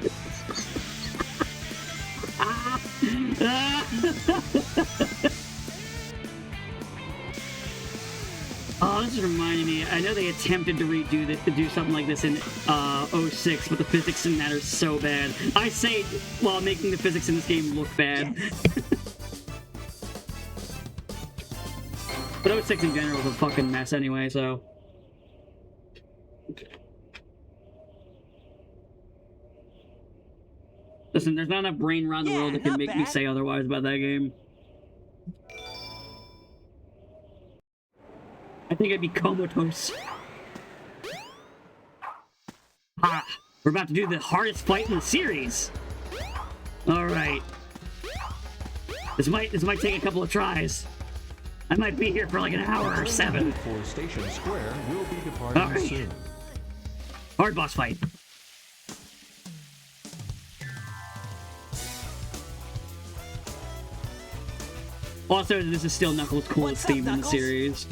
Oh, this is reminding me. I know they attempted to do something like this in 06, but the physics in that are so bad. I say while making the physics in this game look bad. Yes. But 06 in general is a fucking mess anyway, so... Listen, there's not enough brain around the world that can make me say otherwise about that game. I think I'd be comatose. Ha! We're about to do the hardest fight in the series! Alright. This might take a couple of tries. I might be here for like an hour or 7. For Station Square will be departing soon. Hard boss fight. Also, this is still Knuckles' coolest theme in the series.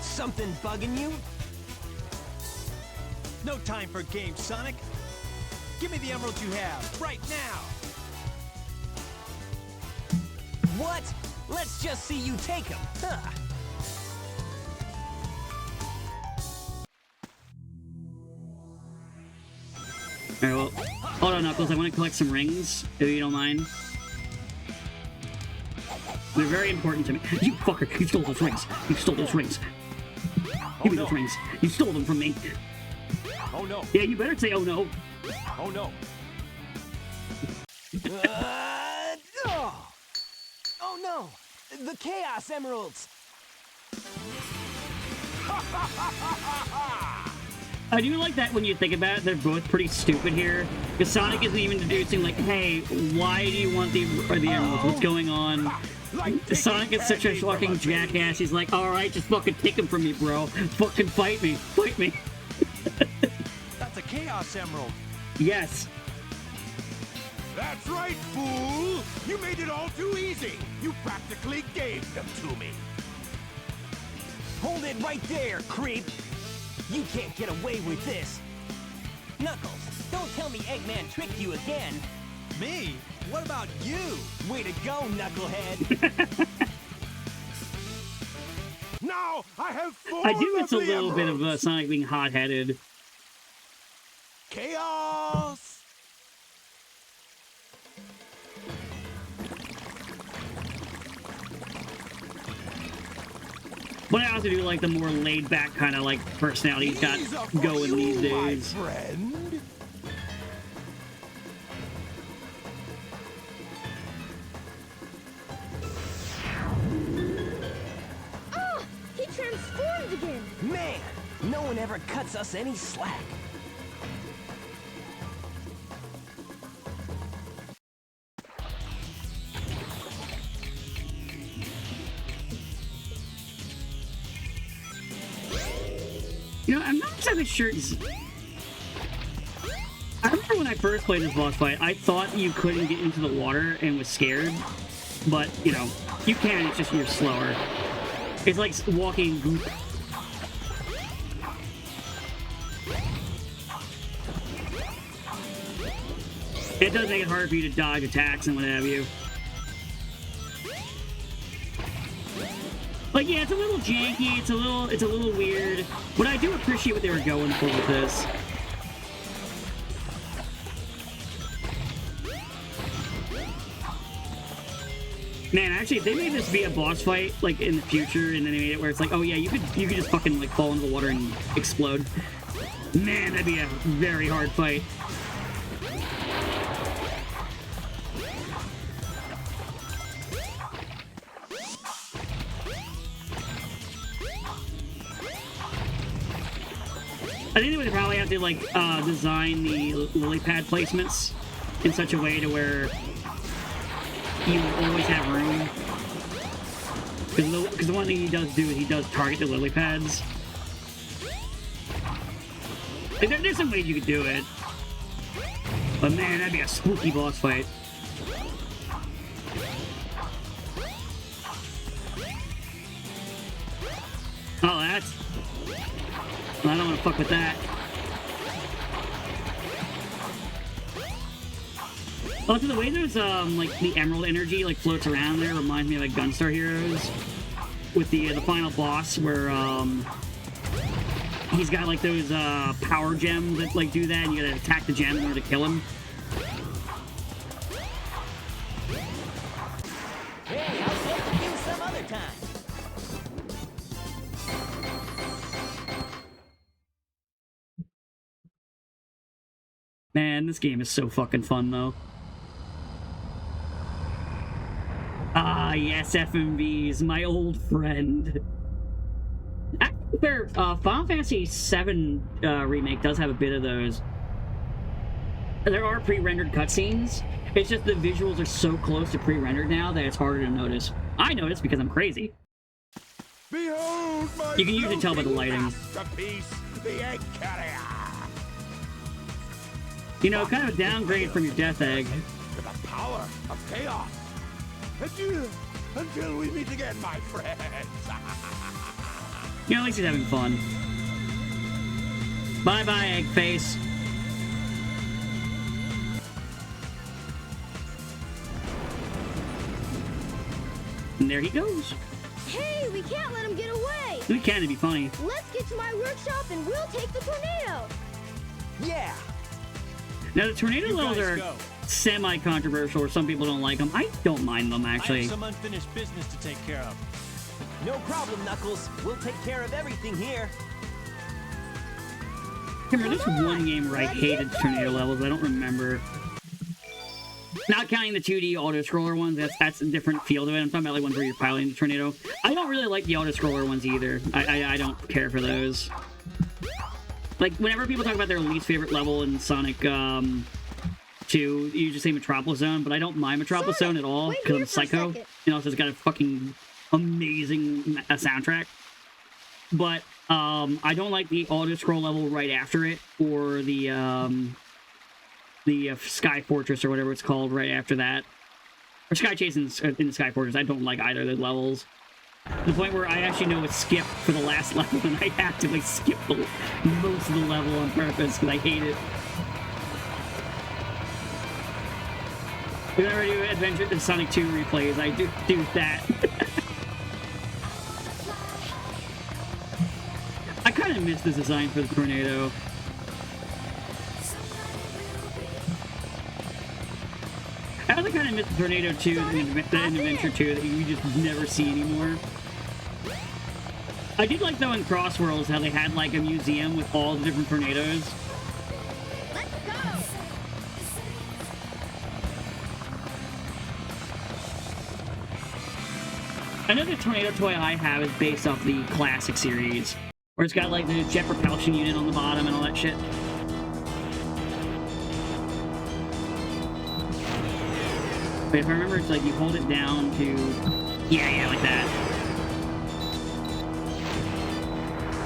Something bugging you? No time for games, Sonic. Give me the emeralds you have, right now. What? Let's just see you take them. Huh. Alright, well, hold on, Knuckles. I want to collect some rings, if you don't mind. They're very important to me. You fucker! You stole those rings! You stole those rings! Give me those rings! You stole them from me! Oh no! Yeah, you better say oh no! Oh no! Oh no! The Chaos Emeralds! I do like that when you think about it, they're both pretty stupid here. Because Sonic isn't even deducing, like, hey, why do you want the emeralds? What's going on? Sonic is such a fucking jackass. He's like, alright, just fucking take them from me, bro. Fucking fight me. Fight me. That's a Chaos Emerald. Yes. That's right, fool! You made it all too easy! You practically gave them to me! Hold it right there, creep! You can't get away with this! Knuckles, don't tell me Eggman tricked you again! Me? What about you? Way to go, Knucklehead! Now I have four I do miss a little emeralds. bit of Sonic being hot-headed. Chaos! But I also do like the more laid-back kind of like personality he's got going these days. My friend. Oh, he transformed again. Man, no one ever cuts us any slack. You know, I'm not exactly sure. I remember when I first played this boss fight, I thought you couldn't get into the water and was scared. But, you know, you can, it's just you're slower. It's like walking goop. It does make it harder for you to dodge attacks and what have you. Like, yeah, it's a little janky, it's a little weird, but I do appreciate what they were going for with this. Man, actually, if they made this be a boss fight, like, in the future, and then they made it where it's like, oh yeah, you could just fucking, like, fall into the water and explode. Man, that'd be a very hard fight. I think they would probably have to, like, design the lily pad placements in such a way to where you always have room. Because the one thing he does do is he does target the lily pads. Like, there's some ways you could do it. But man, that'd be a spooky boss fight. Oh, that's... I don't want to fuck with that. Also, the way those, like, the emerald energy, like, floats around there reminds me of, like, Gunstar Heroes. With the final boss, where, he's got, like, those, power gems that, like, do that, and you gotta attack the gem in order to kill him. Hey, I'll take you some other time. Man, this game is so fucking fun, though. Ah, yes, FMVs, my old friend. I think their Final Fantasy VII remake does have a bit of those. There are pre-rendered cutscenes. It's just the visuals are so close to pre-rendered now that it's harder to notice. I notice because I'm crazy. Behold my You can usually tell by the lighting. masterpiece, the egg carrier. You know, kind of a downgrade from your Death Egg. To the power of chaos. Adieu, until we meet again, my friends. You know, at least he's having fun. Bye-bye, Egg Face. And there he goes. Hey, we can't let him get away. We can, it'd be funny. Let's get to my workshop and we'll take the tornado. Yeah. Now, the tornado You levels guys are go. semi-controversial, or some people don't like them. I don't mind them, I actually. have some unfinished business to take care of. No problem, Knuckles. We'll take care of everything here. Remember, there's one game where I let's hated get tornado going. levels. I don't remember. Not counting the 2D auto-scroller ones, that's a different feel to it. I'm talking about like ones where you're piloting the tornado. I don't really like the auto-scroller ones either. I don't care for those. Like, whenever people talk about their least favorite level in Sonic 2, you just say Metropolis Zone, but I don't mind Metropolis Zone at all, wait because I'm here for a psycho. second. And also, it's got a fucking amazing soundtrack. But, I don't like the auto-scroll level right after it, or the Sky Fortress, or whatever it's called, right after that. Or Sky Chase in the Sky Fortress. I don't like either of those levels. To the point where I actually know it's skipped for the last level, and I actively skip most of the level on purpose, because I hate it. Whenever I do Adventure Sonic 2 replays, I do that. I kind of miss the design for the tornado. I also kind of miss the Tornado 2 and Adventure 2 that you just never see anymore. I did like, though, in Cross Worlds how they had, like, a museum with all the different tornadoes. Let's go. Another tornado toy I have is based off the classic series, where it's got, like, the jet propulsion unit on the bottom and all that shit. But if I remember, it's like you hold it down to... Yeah, like that.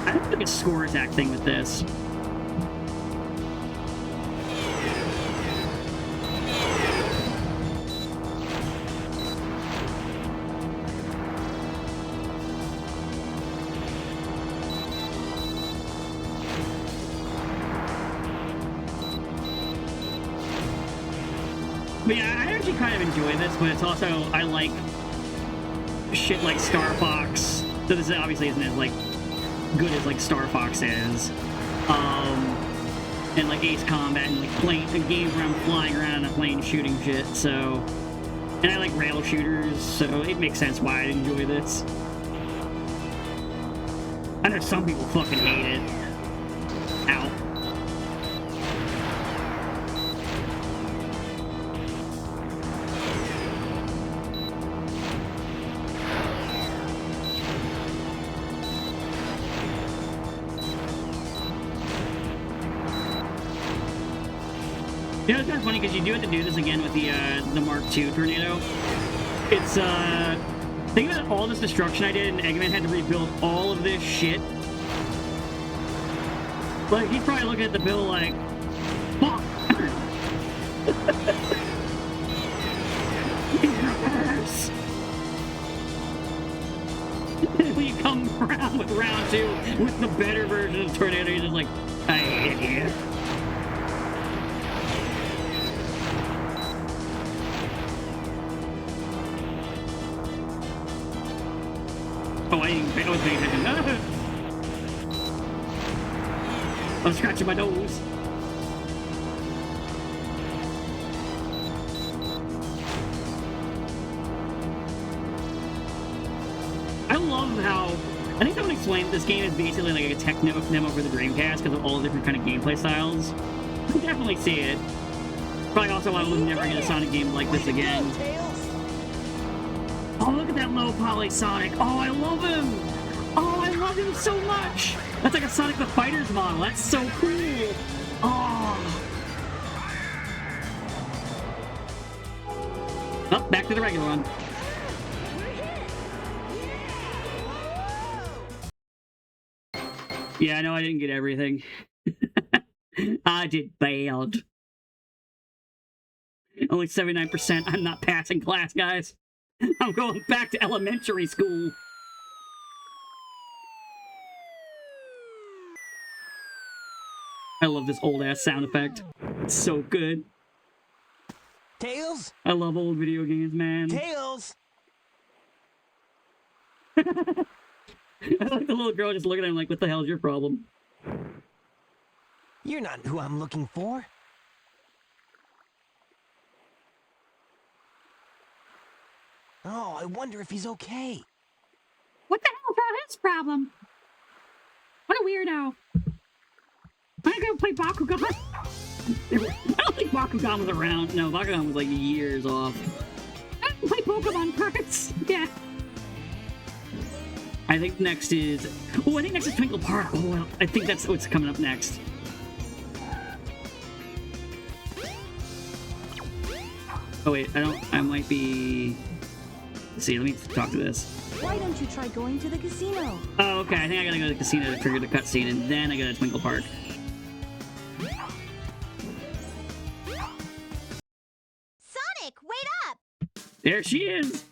I don't think a score attack thing with this. But yeah, I actually kind of enjoy this, but it's also, I like shit like Star Fox. So this obviously isn't as, like, good as, like, Star Fox is. And, like, Ace Combat and, like, games where I'm flying around in a plane shooting shit, so... And I like rail shooters, so it makes sense why I'd enjoy this. I know some people fucking hate it. Ow. You know, it's kind of funny because you do have to do this again with the Mark II tornado. It's, think about all this destruction I did, and Eggman had to rebuild all of this shit. Like, he's probably looking at the bill like, fuck! When you come around with round 2 with the better version of tornado, you're just like, I hate you. Oh, I was paying attention. I'm scratching my nose. I love how... I think someone explained this game is basically like a tech demo for the Dreamcast because of all the different kind of gameplay styles. I can definitely see it. Probably also why we'll never get a Sonic game like this again. Oh, look at that low poly Sonic. Oh, I love him. Oh, I love him so much. That's like a Sonic the Fighters model. That's so cool. Oh. Oh, back to the regular one. Yeah, I know I didn't get everything. I did bad. Only 79%. I'm not passing class, guys. I'm going back to elementary school. I love this old-ass sound effect. It's so good. Tails? I love old video games, man. Tails! I like the little girl just looking at him like, what the hell is your problem? You're not who I'm looking for. Oh, I wonder if he's okay. What the hell about his problem? What a weirdo. I'm gonna play Bakugan. I don't think Bakugan was around. No, Bakugan was like years off. I didn't play Pokemon cards. Yeah. I think next is... Oh, I think next is Twinkle Park. Oh, well, I think that's what's coming up next. Oh, wait. I might be... Let's see, let me talk to this. Why don't you try going to the casino? Oh, okay. I think I gotta go to the casino to trigger the cutscene, and then I go to Twinkle Park. Sonic, wait up! There she is!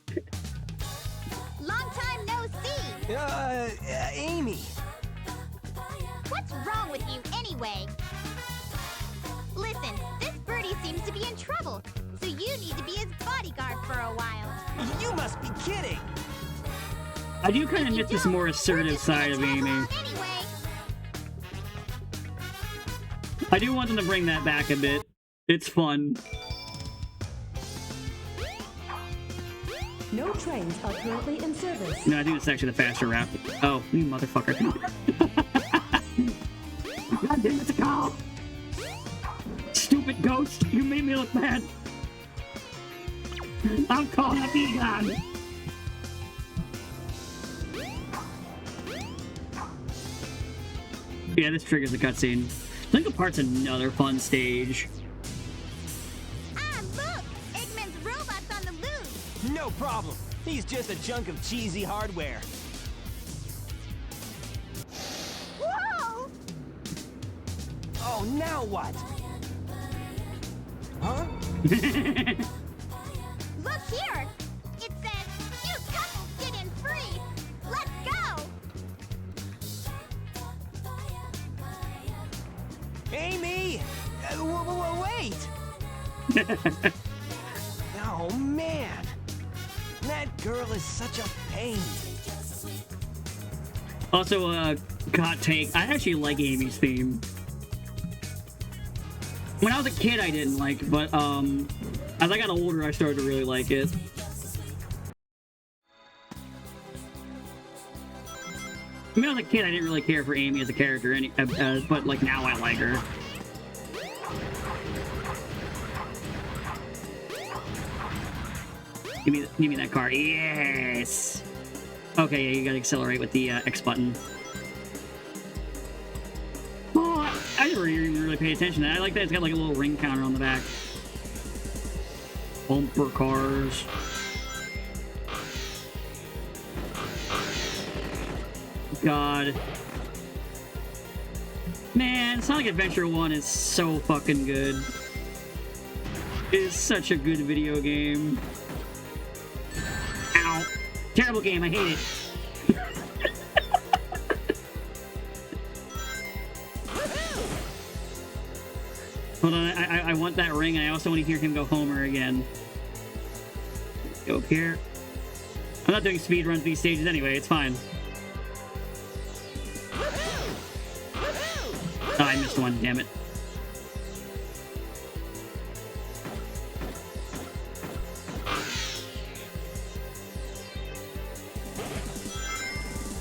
Long time no see! Amy. What's wrong with you anyway? Listen, this birdie seems to be in trouble, so you need to be his bodyguard for a while. You must be kidding. I do kind of miss this more assertive side of Amy. Anyway. I do want them to bring that back a bit. It's fun. No trains are currently in service. No, I think it's actually the faster route. Oh, you motherfucker. God damn it, to call! Stupid ghost, you made me look bad. I'm calling a Egon. Yeah, this triggers the cutscene. Twinkle Park's another fun stage. Ah, look! Eggman's robot's on the loose! No problem. He's just a chunk of cheesy hardware. Whoa! Oh, now what? Huh? Look here! It says, cute couples get in free! Let's go! Amy! Wait! Oh, man! That girl is such a pain. Also, hot take. I actually like Amy's theme. When I was a kid, I didn't like, but as I got older, I started to really like it. When I was a kid, I didn't really care for Amy as a character, but like now I like her. Give me that car. Yes. Okay, yeah, you gotta accelerate with the X button. Oh, I never even really paid attention to that. I like that it's got like a little ring counter on the back. Bumper cars. God. Man, Sonic Adventure 1 is so fucking good. It is such a good video game. Ow. Terrible game, I hate it. Hold on, I want that ring, and I also want to hear him go Homer again. Go up here. I'm not doing speed runs these stages anyway, it's fine. Oh, I missed one, damn it.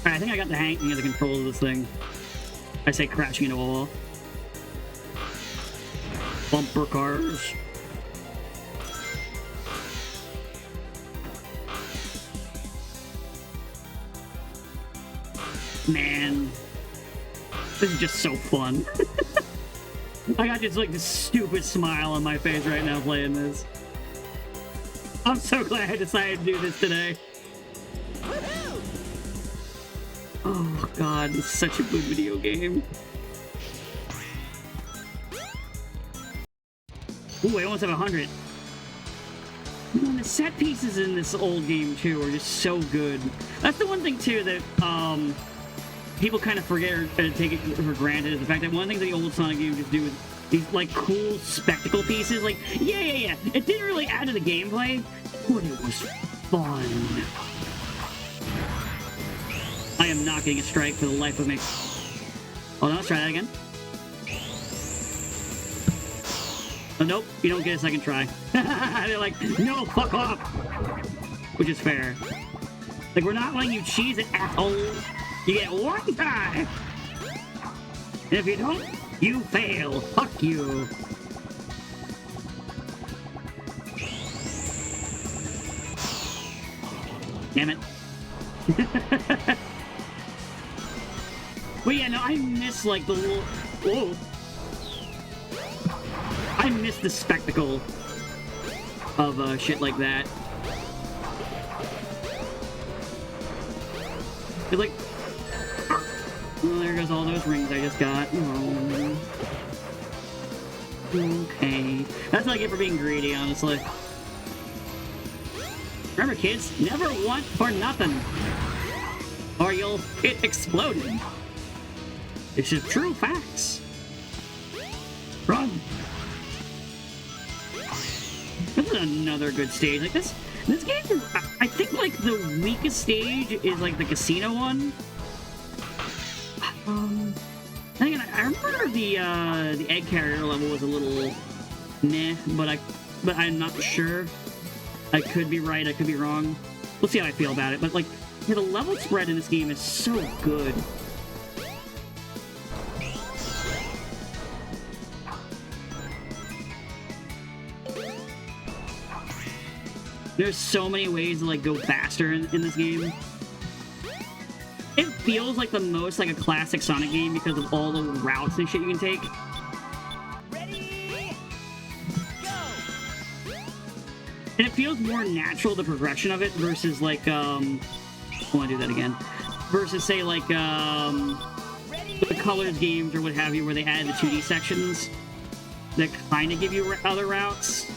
Alright, I think I got the hang of the controls of this thing. I say crashing into a wall. Bumper cars. Man. This is just so fun. I got just like this stupid smile on my face right now playing this. I'm so glad I decided to do this today. Oh god, it's such a good video game. Ooh, I almost have 100. Man, the set pieces in this old game too are just so good. That's the one thing too that people kind of forget or take it for granted is the fact that one of the things the old Sonic games just do is these like cool spectacle pieces. Like, yeah. It didn't really add to the gameplay, but it was fun. I am not getting a strike for the life of me. Hold on, let's try that again. Oh, nope, you don't get a second try. They're like, no, fuck off! Which is fair. Like, we're not letting you cheese it, asshole. You get one time! And if you don't, you fail. Fuck you. Damn it. But yeah, no, I miss, like, the little... Whoa. I miss the spectacle of shit like that. It's like... Oh, there goes all those rings I just got. Oh. Okay. That's what I get for being greedy, honestly. Remember, kids, never want for nothing. Or you'll get exploded. This is true facts. Run. This is another good stage. Like this game, I think like the weakest stage is like the casino one. I remember the egg carrier level was a little meh, but I'm not sure. I could be right, I could be wrong. We'll see how I feel about it. But like, yeah, the level spread in this game is so good. There's so many ways to like go faster in this game. It feels like the most like a classic Sonic game because of all the routes and shit you can take. Ready? Go! And it feels more natural, the progression of it, versus like I want to do that again. Versus say like Ready? the Colors games or what have you, where they added the 2D sections that kind of give you other routes.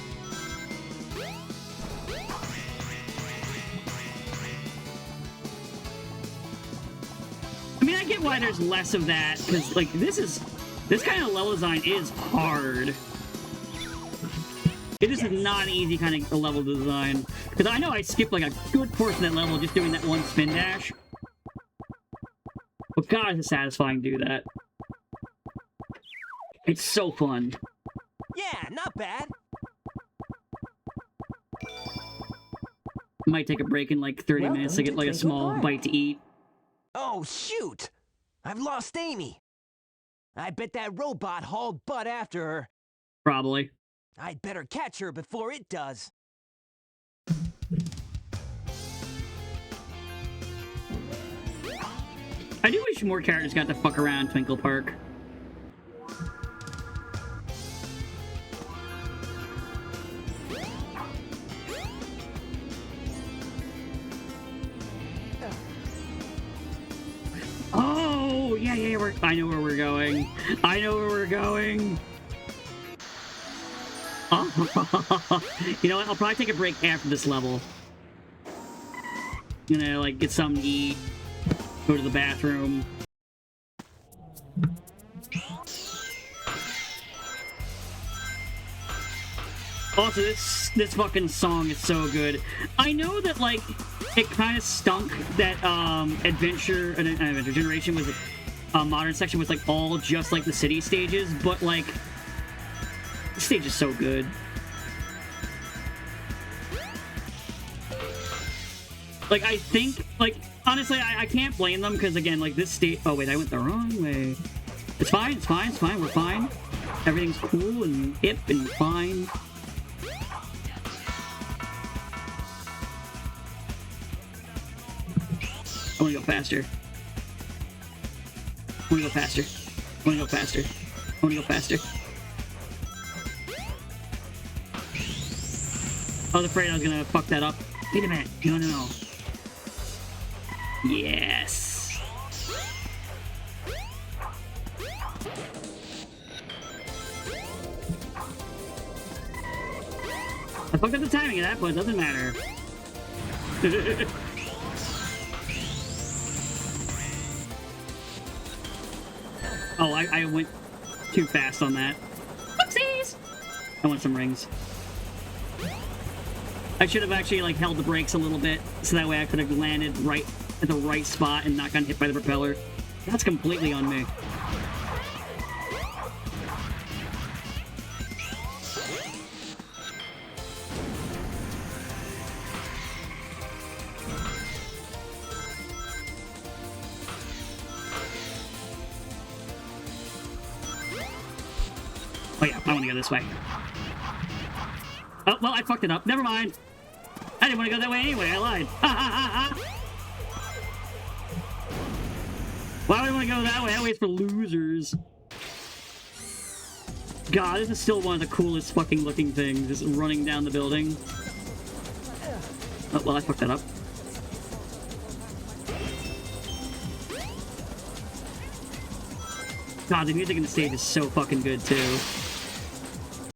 I mean, I get why there's less of that, because, like, this kind of level design is hard. It is not an easy kind of level design. Because I know I skipped, like, a good portion of that level just doing that one spin dash. But God, it's satisfying to do that. It's so fun. Yeah, not bad. Might take a break in, like, 30 minutes to get, like, a small bite to eat. Oh, shoot! I've lost Amy. I bet that robot hauled butt after her. Probably. I'd better catch her before it does. I do wish more characters got to fuck around Twinkle Park. Oh, yeah, I know where we're going. I know where we're going. Oh. You know what? I'll probably take a break after this level. You know, like, get something to eat, go to the bathroom. Also, this fucking song is so good. I know that, like, it kind of stunk that Adventure Generation was modern section was like all just like the city stages, but like the stage is so good. Like, I think, like, honestly, I can't blame them because again, like this stage. Oh wait, I went the wrong way. It's fine. It's fine. It's fine. We're fine. Everything's cool and hip and fine. I want to go faster. I want to go faster. I want to go faster. I want to go faster. I was afraid I was going to fuck that up. Wait a minute. No, no, no. Yes. I fucked up the timing of that, but it doesn't matter. Oh, I went too fast on that. Oopsies! I want some rings. I should have actually, like, held the brakes a little bit, so that way I could have landed right at the right spot and not gotten hit by the propeller. That's completely on me. Oh yeah, I want to go this way. Oh, well, I fucked it up. Never mind. I didn't want to go that way anyway. I lied. Why would I want to go that way? That way is for losers. God, this is still one of the coolest fucking looking things. Just running down the building. Oh, well, I fucked that up. God, the music in the stage is so fucking good, too.